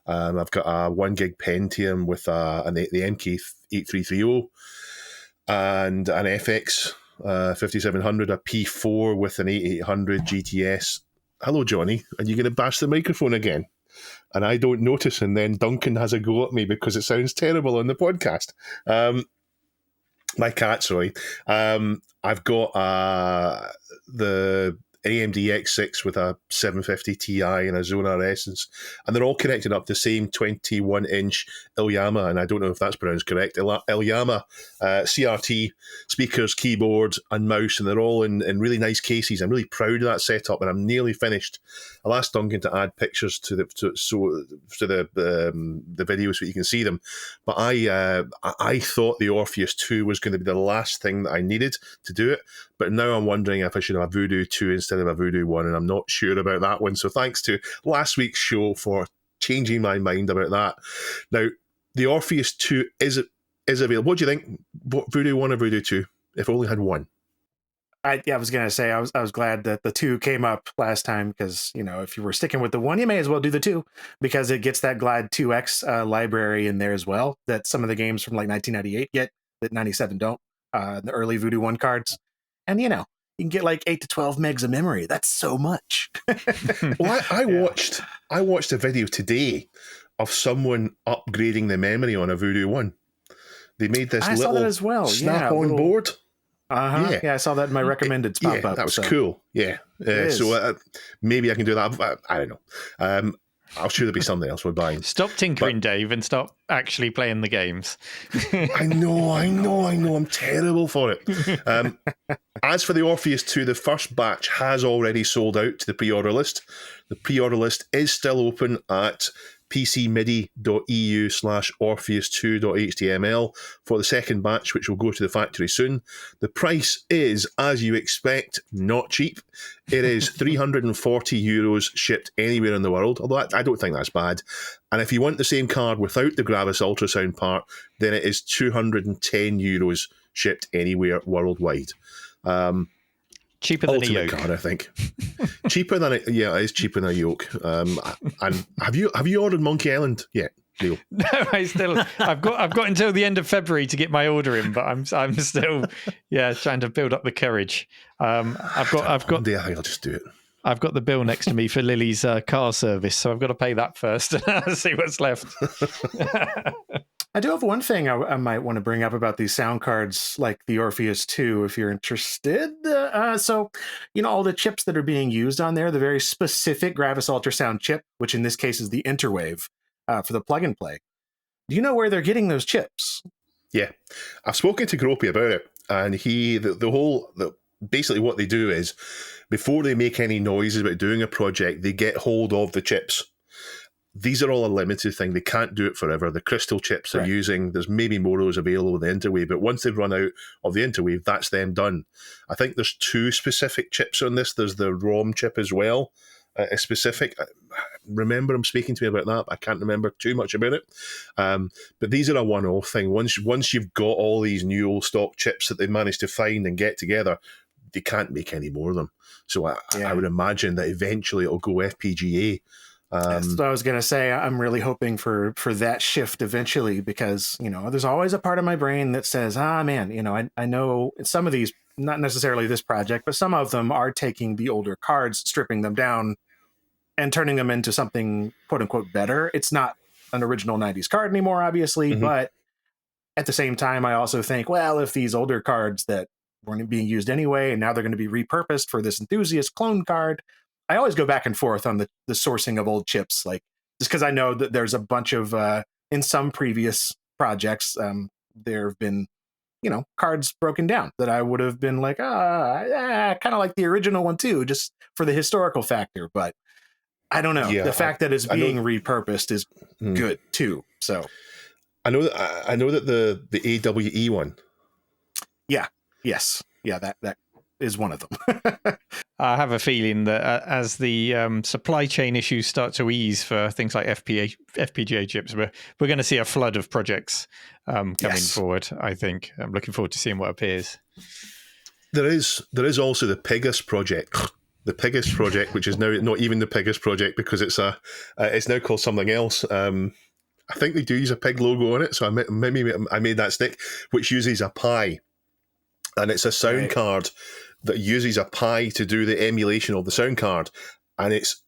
G: I've got a 1 gig Pentium with the MK8330. And an FX 5700, a P4 with an 8800 GTS. Hello, Johnny. Are you going to bash the microphone again? And I don't notice, and then Duncan has a go at me because it sounds terrible on the podcast. My cat, sorry. I've got the AMD X6 with a 750 Ti and a Zone RS, and they're all connected up to the same 21-inch Ilyama, and I don't know if that's pronounced correct, Ilyama CRT speakers, keyboard, and mouse, and they're all in really nice cases. I'm really proud of that setup, and I'm nearly finished. I'll ask Duncan to add pictures to the video so you can see them. But I thought the Orpheus 2 was going to be the last thing that I needed to do it, but now I'm wondering if I should have a Voodoo 2 instead of a Voodoo 1, and I'm not sure about that one. So thanks to last week's show for changing my mind about that. Now, the Orpheus 2 is available. What do you think? Voodoo 1 or Voodoo 2? If I only had one.
A: I was going to say, I was glad that the 2 came up last time because, if you were sticking with the 1, you may as well do the 2 because it gets that Glide 2X library in there as well that some of the games from like 1998 get that 97 don't. The early Voodoo 1 cards. And, you can get like 8 to 12 megs of memory. That's so much.
G: Well, I watched a video today of someone upgrading the memory on a Voodoo 1. They made this little snap-on board.
A: Uh-huh. Yeah, I saw that in my recommended pop up.
G: That was cool. Yeah. So maybe I can do that. I don't know. I'm sure there'll be something else we're buying.
F: Stop tinkering, Dave, and stop actually playing the games.
G: I know. I'm terrible for it. As for the Orpheus 2, the first batch has already sold out to the pre-order list. The pre-order list is still open at pcmidi.eu/orpheus2.html for the second batch, which will go to the factory soon. The price is, as you expect, not cheap. It is €340 shipped anywhere in the world, although I don't think that's bad. And if you want the same card without the Gravis ultrasound part, then it is €210 shipped anywhere worldwide.
F: Cheaper than a yoke.
G: Card, I think. Cheaper than it is cheaper than a yoke. And have you ordered Monkey Island yet, Neil?
F: No, I've got until the end of February to get my order in, but I'm still trying to build up the courage. One
G: day I'll just do it.
F: I've got the bill next to me for Lily's car service, so I've got to pay that first and see what's left.
A: I do have one thing I might want to bring up about these sound cards, like the Orpheus 2, if you're interested. So, all the chips that are being used on there, the very specific Gravis ultrasound chip, which in this case is the Interwave for the plug and play. Do you know where they're getting those chips?
G: Yeah, I've spoken to Keropi about it, and basically what they do is, before they make any noises about doing a project, they get hold of the chips. These are all a limited thing. They can't do it forever. The crystal chips they're using, there's maybe more of those available with the Interwave, but once they've run out of the Interwave, that's them done. I think there's 2 specific chips on this. There's the ROM chip as well, a specific. I remember him speaking to me about that. I can't remember too much about it. But these are a one-off thing. Once you've got all these new old stock chips that they've managed to find and get together, they can't make any more of them. So I would imagine that eventually it'll go FPGA.
A: That's what I was going to say. I'm really hoping for that shift eventually, because, there's always a part of my brain that says, man, I know some of these, not necessarily this project, but some of them are taking the older cards, stripping them down and turning them into something quote unquote better. It's not an original 90s card anymore, obviously, but at the same time, I also think, well, if these older cards that weren't being used anyway, and now they're going to be repurposed for this enthusiast clone card, I always go back and forth on the sourcing of old chips, like just because I know that there's a bunch of in some previous projects there have been cards broken down that I would have been like kind of like the original one too, just for the historical factor. But I don't know, the fact that it's being repurposed is good too. So
G: I know that the AWE one.
A: That is one of them.
F: I have a feeling that as the supply chain issues start to ease for things like FPGA chips, we're going to see a flood of projects coming forward. I think I'm looking forward to seeing what appears.
G: There is also the Pegasus project. The Pegasus project, which is now not even the Pegasus project because it's now called something else. I think they do use a pig logo on it, so maybe I made that stick, which uses a Pi, and it's a sound card that uses a Pi to do the emulation of the sound card, and it's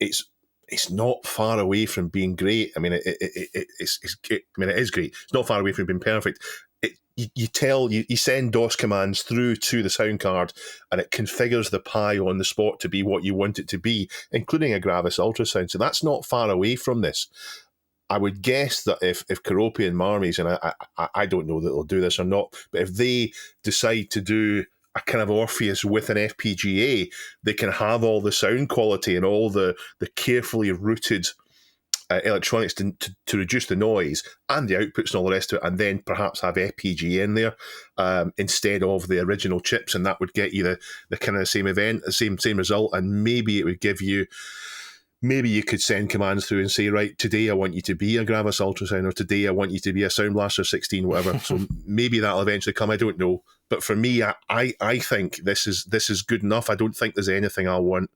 G: not far away from being great. I mean, it is great. It's not far away from being perfect. You send DOS commands through to the sound card, and it configures the Pi on the spot to be what you want it to be, including a Gravis ultrasound. So that's not far away from this. I would guess that if Keropi and Marmies, and I don't know that they'll do this or not, but if they decide to do a kind of Orpheus with an FPGA, they can have all the sound quality and all the carefully routed electronics to reduce the noise and the outputs and all the rest of it, and then perhaps have FPGA in there instead of the original chips, and that would get you the kind of same event, the same result, and maybe it would give you. Maybe you could send commands through and say, right, today I want you to be a Gravis ultrasound, or today I want you to be a Sound Blaster 16, whatever. So maybe that'll eventually come. I don't know. But for me, I think this is good enough. I don't think there's anything I want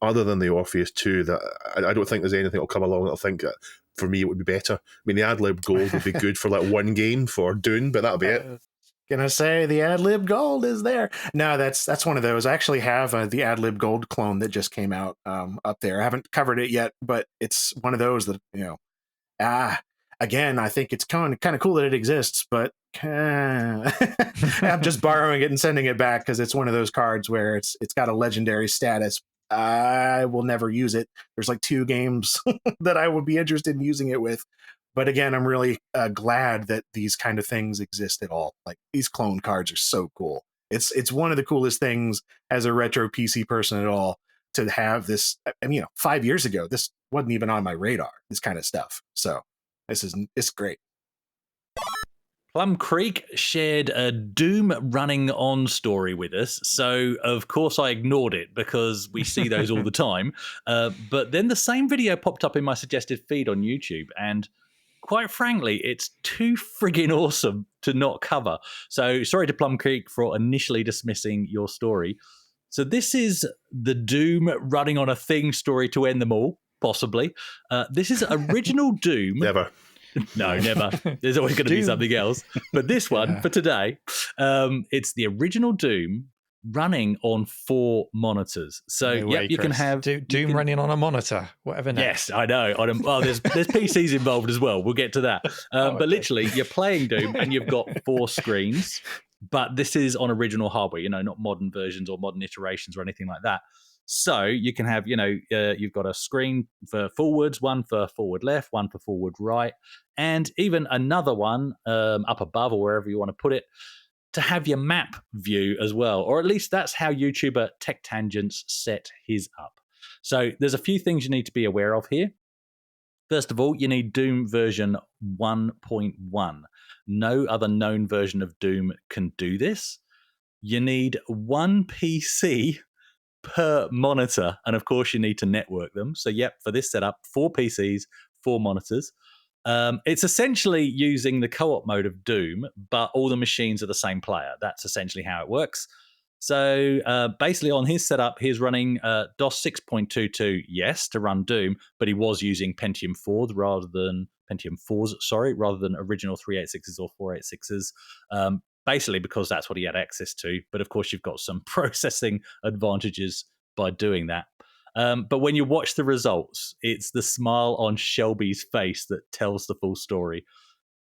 G: other than the Orpheus 2. That I don't think there's anything that'll come along that'll think that for me it would be better. I mean, the AdLib Gold would be good for like one game for Dune, but that'll be it.
A: Gonna say the AdLib Gold is there. No, that's one of those. I actually have the AdLib Gold clone that just came out up there. I haven't covered it yet, but it's one of those that again, I think it's kind of cool that it exists, but I'm just borrowing it and sending it back because it's one of those cards where it's got a legendary status. I will never use it. There's like 2 games that I would be interested in using it with. But again, I'm really glad that these kind of things exist at all. Like, these clone cards are so cool. It's one of the coolest things as a retro PC person at all to have this. I mean, 5 years ago, this wasn't even on my radar, this kind of stuff. So it's great.
H: Plum Creek shared a Doom running on story with us. So, of course, I ignored it because we see those all the time. But then the same video popped up in my suggested feed on YouTube, and quite frankly, it's too friggin' awesome to not cover. So sorry to Plum Creek for initially dismissing your story. So this is the Doom running on a thing story to end them all, possibly. This is original Doom.
G: Never.
H: No, never. There's always going to be something else. But this one, for today, it's the original Doom running on 4 monitors. So
F: No way,
H: you can
F: Chris.
H: have
F: Doom running on a monitor. Whatever.
H: Yes, I know. Well, there's PCs involved as well. We'll get to that. But literally, you're playing Doom and you've got 4 screens. But this is on original hardware, not modern versions or modern iterations or anything like that. So you can have, you've got a screen for forwards, one for forward left, one for forward right, and even another one up above or wherever you want to put it to have your map view as well. Or at least that's how YouTuber Tech Tangents set his up. So there's a few things you need to be aware of here. First of all, you need Doom version 1.1. No other known version of Doom can do this. You need 1 PC per monitor, and of course you need to network them. So for this setup, 4 PCs, 4 monitors. It's essentially using the co-op mode of Doom, but all the machines are the same player. That's essentially how it works. So basically on his setup, he's running DOS 6.22, yes, to run Doom, but he was using Pentium 4s rather than original 386s or 486s, basically because that's what he had access to. But of course, you've got some processing advantages by doing that. But when you watch the results, it's the smile on Shelby's face that tells the full story.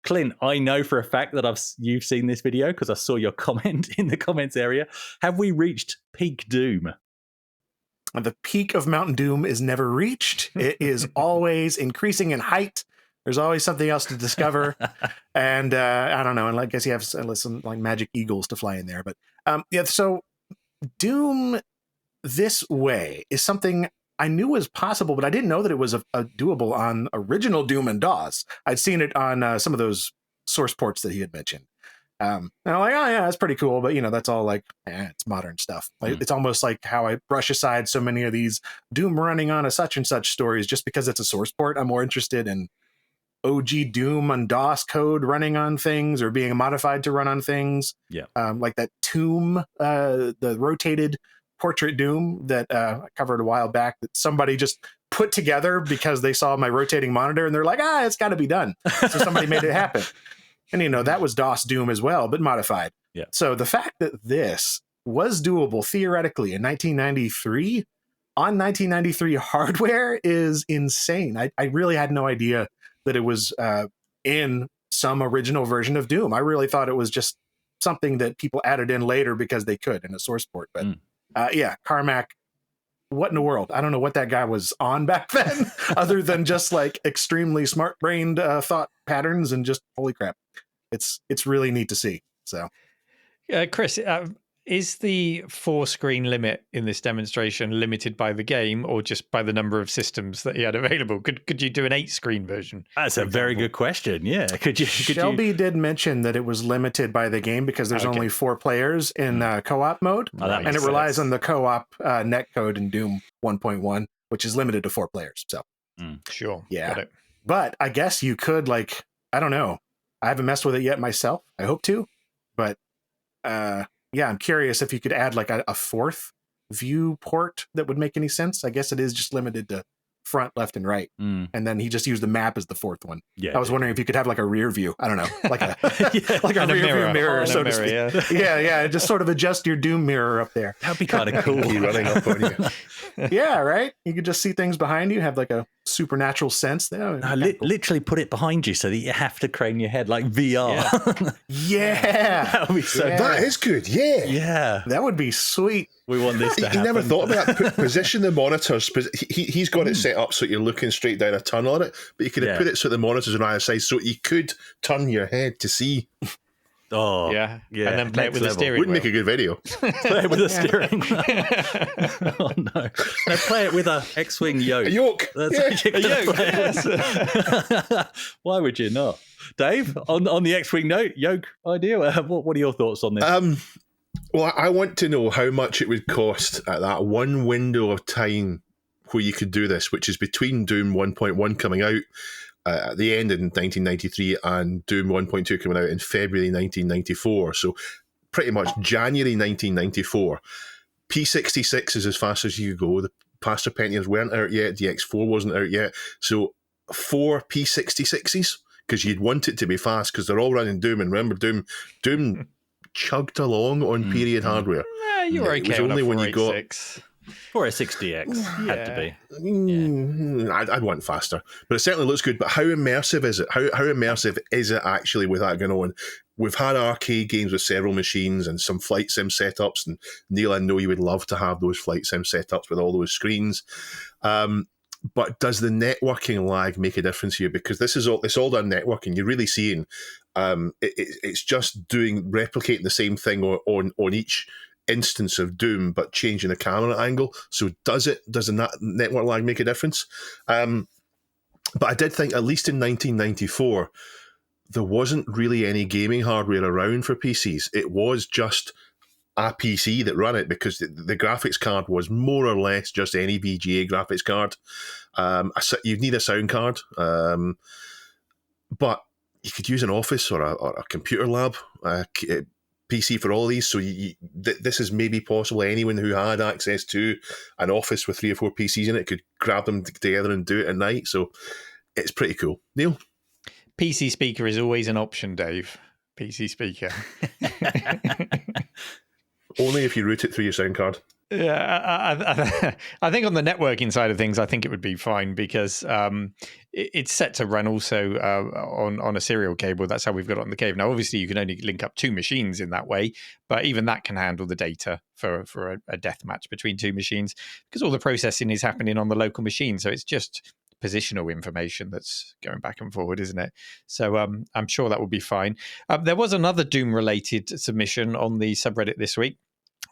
H: Clint, I know for a fact that you've seen this video because I saw your comment in the comments area. Have we reached peak Doom?
A: The peak of Mountain Doom is never reached. It is always increasing in height. There's always something else to discover. And I don't know. And I guess you have some like magic eagles to fly in there. But so Doom this way is something I knew was possible, but I didn't know that it was a doable on original Doom and DOS. I'd seen it on some of those source ports that he had mentioned. And I'm like, oh yeah, that's pretty cool. But that's all like, it's modern stuff. Like, it's almost like how I brush aside so many of these Doom running on a such and such stories just because it's a source port. I'm more interested in OG Doom and DOS code running on things or being modified to run on things.
H: Yeah.
A: Like that Tomb, the rotated portrait Doom that I covered a while back that somebody just put together because they saw my rotating monitor and they're like, it's got to be done. So somebody made it happen. And, that was DOS Doom as well, but modified.
H: Yeah.
A: So the fact that this was doable theoretically in 1993 on 1993 hardware is insane. I really had no idea that it was in some original version of Doom. I really thought it was just something that people added in later because they could in a source port. But Carmack, what in the world? I don't know what that guy was on back then, other than just like extremely smart-brained thought patterns and just holy crap. It's really neat to see. So,
F: Chris, is the 4-screen limit in this demonstration limited by the game or just by the number of systems that he had available? Could you do an 8-screen version?
H: That's a very good question. Yeah.
A: Shelby did mention that it was limited by the game because there's only 4 players in co-op mode, and it relies on the co-op netcode in Doom 1.1, which is limited to 4 players. So,
F: sure.
A: Yeah.
F: Got it.
A: But I guess you could, like, I don't know. I haven't messed with it yet myself. I hope to, but I'm curious if you could add like a 4th viewport that would make any sense. I guess it is just limited to front, left, and right. And then he just used the map as the 4th one.
H: Yeah,
A: I was wondering if you could have like a rear view. I don't know, like a like a rear view mirror, so to speak. Yeah, just sort of adjust your Doom mirror up there.
H: That'd be kind of cool.
G: Running up on you.
A: Yeah, right. You could just see things behind you, have like a supernatural sense.
H: Literally put it behind you so that you have to crane your head like VR.
A: Yeah.
H: That would be so good.
G: That is good.
H: Yeah.
A: That would be sweet.
H: We want this to happen.
G: He never thought about that. Position the monitors. He's got it set up so you're looking straight down a tunnel on it, but you could have put it so the monitors are on either side so you could turn your head to see.
H: Oh,
F: yeah. And then play it with the steering
G: wheel. Wouldn't make a good video.
H: Play it with a steering wheel. Oh, no. No, play it with a X-Wing yoke.
G: A yoke.
H: That's
G: a
H: yoke. Yes. Why would you not? Dave, on the X-Wing yoke idea, what are your thoughts on this?
G: Well, I want to know how much it would cost at that one window of time where you could do this, which is between Doom 1.1 coming out at the end in 1993 and Doom 1.2 coming out in February 1994. So pretty much January 1994. P66 is as fast as you go. The Pastor Pentiums weren't out yet. The X4 wasn't out yet. So 4 P66s, because you'd want it to be fast because they're all running Doom. And remember, Doom chugged along on period hardware.
F: you were
G: It
F: okay
G: was
F: on
G: only
F: a
G: when you got
F: 486.
H: 486DX had to be.
G: I'd want faster, but it certainly looks good. But how immersive is it? How immersive is it actually with that going on? We've had arcade games with several machines and some flight sim setups, and Neil, I know you would love to have those flight sim setups with all those screens. But does the networking lag make a difference here? Because it's all done networking. You're really seeing it's just replicating the same thing on each instance of Doom, but changing the camera angle. So does the network lag make a difference? But I did think, at least in 1994, there wasn't really any gaming hardware around for PCs. It was just a PC that ran it, because the graphics card was more or less just any VGA graphics card. You'd need a sound card, but you could use an Office or a computer lab PC for all these. So this is maybe possible. Anyone who had access to an Office with 3 or 4 PCs in it could grab them together and do it at night. So it's pretty cool. Neil?
F: PC speaker is always an option, Dave. PC speaker.
G: Only if you route it through your sound card.
F: Yeah, I think on the networking side of things, I think it would be fine, because it's set to run also on a serial cable. That's how we've got it on the cave. Now, obviously, you can only link up 2 machines in that way, but even that can handle the data for a death match between 2 machines, because all the processing is happening on the local machine. So it's just positional information that's going back and forward, isn't it? So I'm sure that will be fine. There was another Doom-related submission on the subreddit this week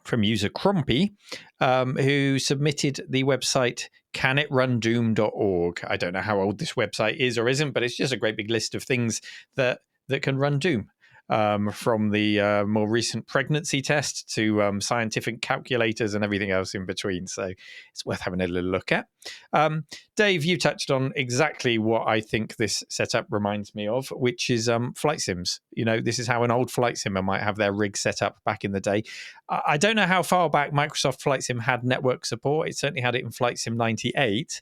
F: from user Keropi, who submitted the website canitrundoom.org. I don't know how old this website is or isn't, but it's just a great big list of things that can run Doom. From the more recent pregnancy test to scientific calculators and everything else in between. So it's worth having a little look at. Dave, you touched on exactly what I think this setup reminds me of, which is flight sims. You know, this is how an old flight simmer might have their rig set up back in the day. I don't know how far back Microsoft Flight Sim had network support. It certainly had it in Flight Sim 98.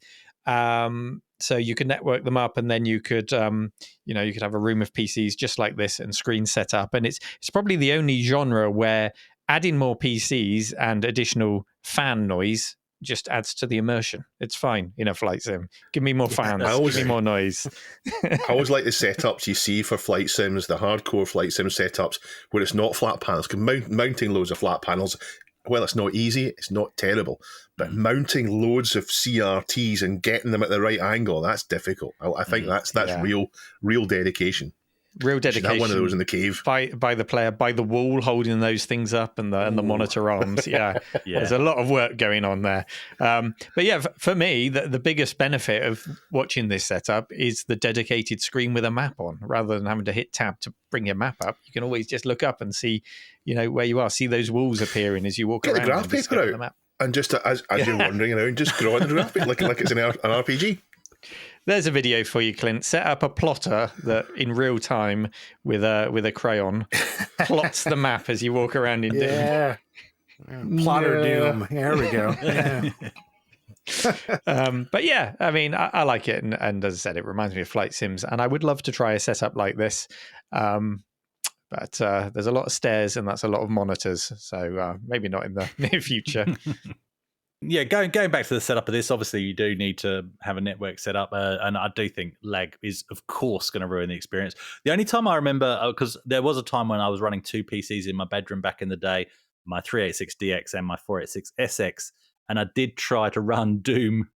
F: So you could network them up, and then you could, you could have a room of PCs just like this and screens set up. And it's probably the only genre where adding more PCs and additional fan noise just adds to the immersion. It's fine in a flight sim. Give me more fans. Give me more noise.
G: I always like the setups you see for flight sims, the hardcore flight sim setups, where it's not flat panels. Because mounting loads of flat panels, well, it's not easy, it's not terrible, but mounting loads of CRTs and getting them at the right angle, that's difficult. I think that's real dedication.
F: Real dedication.
G: Have one of those in the cave.
F: By the player, by the wall, holding those things up and the monitor arms. Yeah. There's a lot of work going on there. But yeah, for me, the biggest benefit of watching this setup is the dedicated screen with a map on. Rather than having to hit tab to bring your map up, you can always just look up and see, where you are. See those walls appearing as you walk around.
G: Get the graph paper out.
F: The map.
G: And just as you're wandering around, just draw on the graph paper like it's an RPG.
F: There's a video for you, Clint. Set up a plotter that in real time with a crayon plots the map as you walk around in Doom.
A: Plotter Doom. There we go.
F: But yeah, I mean, I like it. And as I said, it reminds me of flight sims. And I would love to try a setup like this. But there's a lot of stairs and that's a lot of monitors. So maybe not in the near future.
H: Yeah, going back to the setup of this, obviously you do need to have a network set up, and I do think lag is, of course, going to ruin the experience. The only time I remember, because there was a time when I was running 2 PCs in my bedroom back in the day, my 386DX and my 486SX, and I did try to run Doom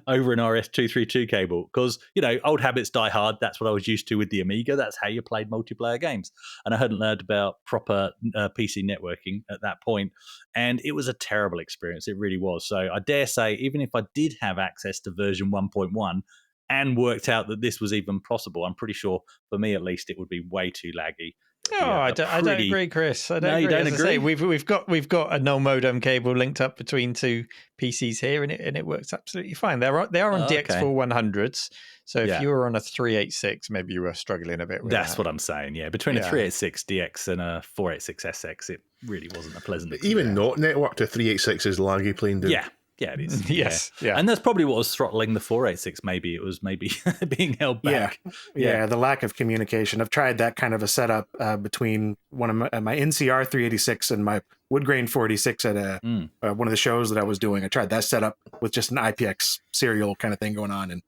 H: over an RS-232 cable, because, old habits die hard. That's what I was used to with the Amiga. That's how you played multiplayer games. And I hadn't learned about proper PC networking at that point. And it was a terrible experience. It really was. So I dare say, even if I did have access to version 1.1 and worked out that this was even possible, I'm pretty sure, for me at least, it would be way too laggy.
F: I don't agree, Chris. I don't agree.
H: You don't agree?
F: Say, we've got a null modem cable linked up between 2 PCs here, and it works absolutely fine. They are on DX4100s. So if you were on a 386, maybe you were struggling a bit with
H: That's
F: that.
H: what I'm saying. Yeah, between a 386DX and a 486SX, it really wasn't a pleasant experience.
G: Even not networked to 386 is laggy playing Doom.
H: Yeah. Yeah, it is.
F: Yes, yeah.
H: And that's probably what was throttling the 486. Maybe it was being held back.
A: Yeah, the lack of communication. I've tried that kind of a setup between one of my NCR 386 and my Woodgrain 486 at one of the shows that I was doing. I tried that setup with just an IPX serial kind of thing going on, and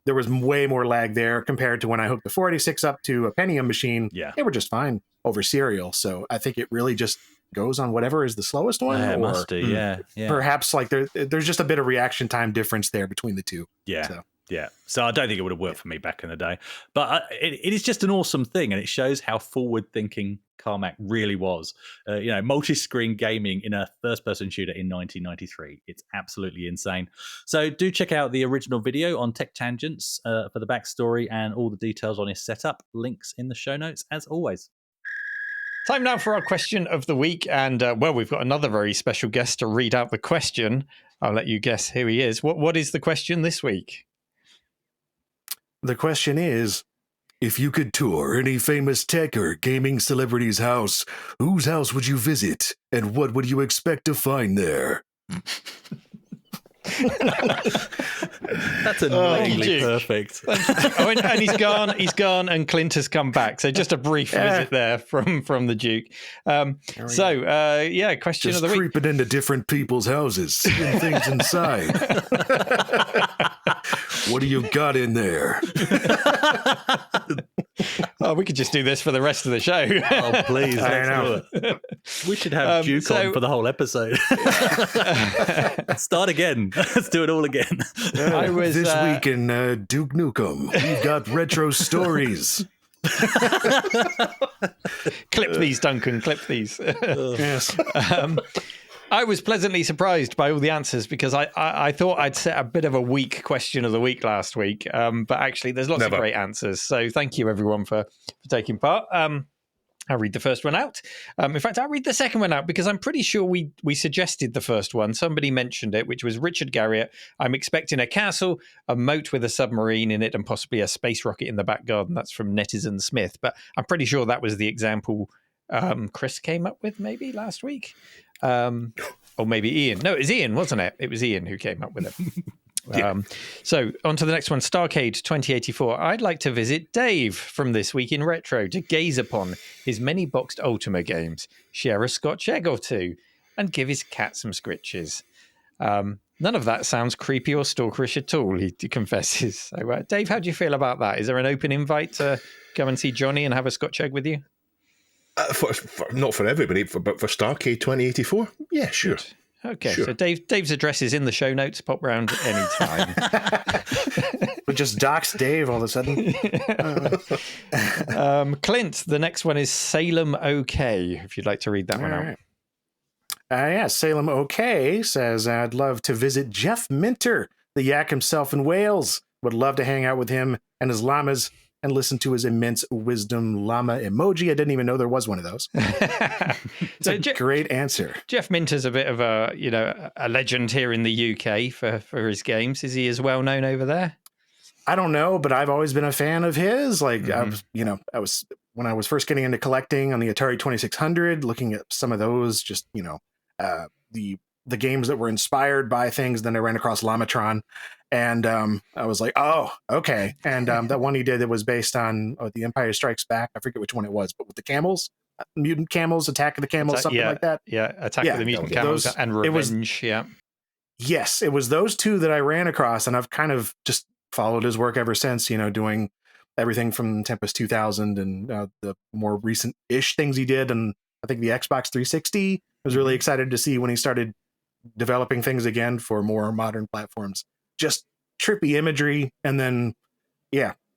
A: there was way more lag there compared to when I hooked the 486 up to a Pentium machine.
H: Yeah.
A: They were just fine over serial. So I think it really just goes on whatever is the slowest one.
H: Yeah, it
A: or
H: must do. Yeah.
A: perhaps like there's just a bit of reaction time difference there between the two.
H: Yeah.
A: So.
H: Yeah. So I don't think it would have worked for me back in the day. But it is just an awesome thing. And it shows how forward thinking Carmack really was. Multi-screen gaming in a first-person shooter in 1993. It's absolutely insane. So do check out the original video on Tech Tangents for the backstory and all the details on his setup. Links in the show notes, as always.
F: Time now for our question of the week. And, we've got another very special guest to read out the question. I'll let you guess who he is. What is the question this week?
A: The question is, if you could tour any famous tech or gaming celebrity's house, whose house would you visit, and what would you expect to find there?
H: That's annoyingly perfect.
F: And he's gone, and Clint has come back. So just a brief visit there from the Duke. Question
A: just
F: of the week.
A: Creeping into different people's houses, seeing things inside. What do you got in there?
F: Oh, we could just do this for the rest of the show.
H: Oh, please.
A: I know.
H: We should have Duke on for the whole episode. Start again. Let's do it all again.
A: This week in Duke Nukem, we've got retro stories.
F: Clip these, Duncan. Clip these.
A: Yes.
F: I was pleasantly surprised by all the answers because I thought I'd set a bit of a weak question of the week last week, but actually there's lots of great answers. So thank you everyone for taking part. I'll read the first one out. In fact, I'll read the second one out because I'm pretty sure we suggested the first one. Somebody mentioned it, which was Richard Garriott. I'm expecting a castle, a moat with a submarine in it, and possibly a space rocket in the back garden. That's from Netizen Smith. But I'm pretty sure that was the example Chris came up with maybe last week. Or maybe Ian. No, it was Ian, wasn't it? It was Ian who came up with it. So on to the next one, Starcade 2084. I'd like to visit Dave from This Week in Retro to gaze upon his many boxed Ultima games, share a Scotch egg or two, and give his cat some scritches. None of that sounds creepy or stalkerish at all, he confesses. So, Dave, how do you feel about that? Is there an open invite to come and see Johnny and have a Scotch egg with you?
G: Not for everybody, but for Starcade 2084, yeah, sure.
F: Good. Okay,
G: sure.
F: So Dave's address is in the show notes. Pop round anytime.
A: We just doxed Dave all of a sudden.
F: Clint, the next one is Salem OK, if you'd like to read that one out.
A: Yeah, Salem OK says, I'd love to visit Jeff Minter, the yak himself in Wales. Would love to hang out with him and his llamas and listen to his immense wisdom llama emoji. I didn't even know there was one of those. It's a great answer.
F: Jeff Minter's a bit of a legend here in the UK for his games. Is he as well known over there?
A: I don't know, but I've always been a fan of his. Like I was when I was first getting into collecting on the Atari 2600, looking at some of those, just the games that were inspired by things. Then I ran across Lamatron, and I was like, oh, okay. And that one he did that was based on The Empire Strikes Back. I forget which one it was, but with the camels, mutant camels, Attack of the Camels, something like that.
F: Yeah, Attack of the Mutant Camels and Revenge.
A: Yes, it was those two that I ran across, and I've kind of just followed his work ever since, doing everything from Tempest 2000 and the more recent-ish things he did. And I think the Xbox 360, I was really excited to see when he started developing things again for more modern platforms. Just trippy imagery, and then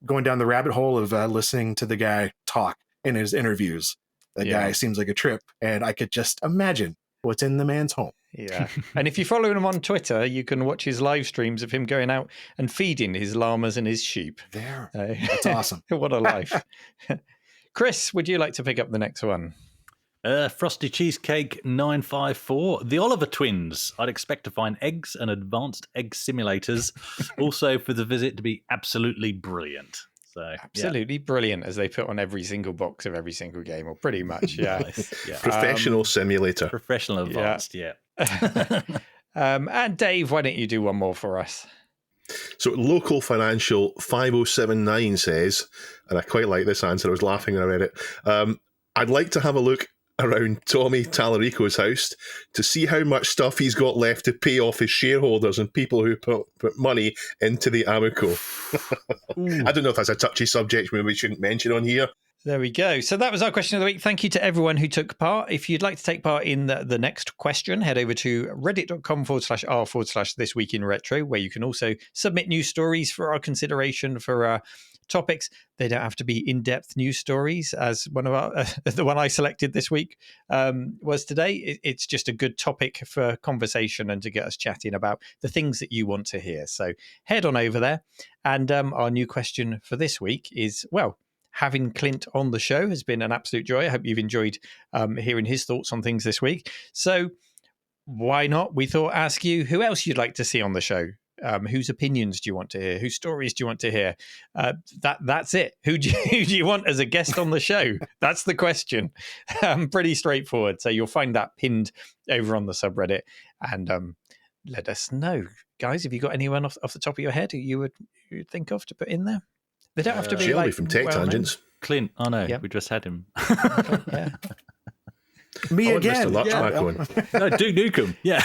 A: going down the rabbit hole of listening to the guy talk in his interviews. That guy seems like a trip, and I could just imagine what's in the man's home.
F: Yeah. And if you follow him on Twitter, you can watch his live streams of him going out and feeding his llamas and his sheep.
A: That's awesome.
F: What a life. Chris, would you like to pick up the next one?
H: Frosty Cheesecake 954. The Oliver Twins. I'd expect to find eggs and advanced egg simulators. Also for the visit to be absolutely brilliant. So
F: absolutely brilliant, as they put on every single box of every single game, or pretty much. Yeah.
G: Professional simulator.
H: Professional advanced,
F: And Dave, why don't you do one more for us?
G: So Local Financial 5079 says, and I quite like this answer, I was laughing when I read it, I'd like to have a look around Tommy Tallarico's house to see how much stuff he's got left to pay off his shareholders and people who put money into the Amico. I don't know if that's a touchy subject maybe we shouldn't mention on here.
F: There we go. So that was our question of the week. Thank you to everyone who took part. If you'd like to take part in the next question, head over to reddit.com/r/This Week in Retro, where you can also submit news stories for our consideration for topics. They don't have to be in-depth news stories, as one of our the one I selected this week was today. It's just a good topic for conversation and to get us chatting about the things that you want to hear. So head on over there. And our new question for this week is, well, having Clint on the show has been an absolute joy. I hope you've enjoyed hearing his thoughts on things this week. So why not? We thought, ask you who else you'd like to see on the show. Whose opinions do you want to hear? Whose stories do you want to hear? That's it. Who do you want as a guest on the show? That's the question. Pretty straightforward. So you'll find that pinned over on the subreddit, and let us know, guys. Have you got anyone off the top of your head who you would think of to put in there? They don't have to be
G: Shelby
F: like
G: from Tech Tangents.
H: Clint. Oh no,
F: Yep.
H: we just had him.
F: Yeah.
A: Me
G: Oh,
A: again.
G: Mr. Luck's
A: Yeah.
G: back on.
H: No, Duke Nukem. Yeah.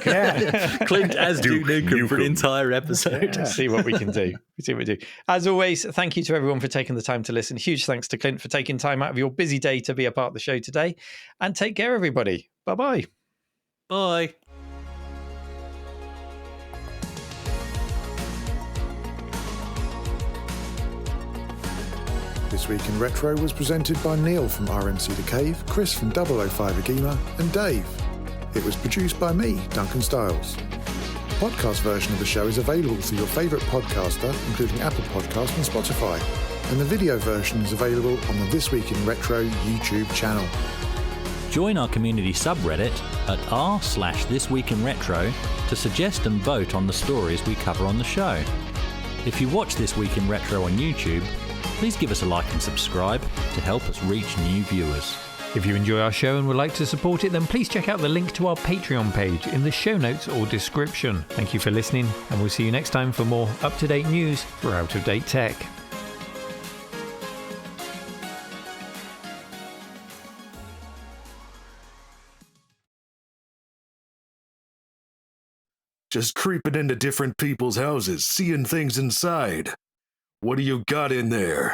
A: Yeah.
H: Clint as Duke Nukem for an entire episode.
F: Let's see what we can do. See what we do. As always, thank you to everyone for taking the time to listen. Huge thanks to Clint for taking time out of your busy day to be a part of the show today. And take care, everybody. Bye-bye.
H: Bye.
C: This Week in Retro was presented by Neil from RMC The Cave, Chris from 005 AGIMA, and Dave. It was produced by me, Duncan Styles. The podcast version of the show is available through your favourite podcaster, including Apple Podcasts and Spotify. And the video version is available on the This Week in Retro YouTube channel.
H: Join our community subreddit at r/thisweekinretro to suggest and vote on the stories we cover on the show. If you watch This Week in Retro on YouTube, please give us a like and subscribe to help us reach new viewers.
I: If you enjoy our show and would like to support it, then please check out the link to our Patreon page in the show notes or description. Thank you for listening, and we'll see you next time for more up-to-date news for out-of-date tech.
A: Just creeping into different people's houses, seeing things inside. What do you got in there?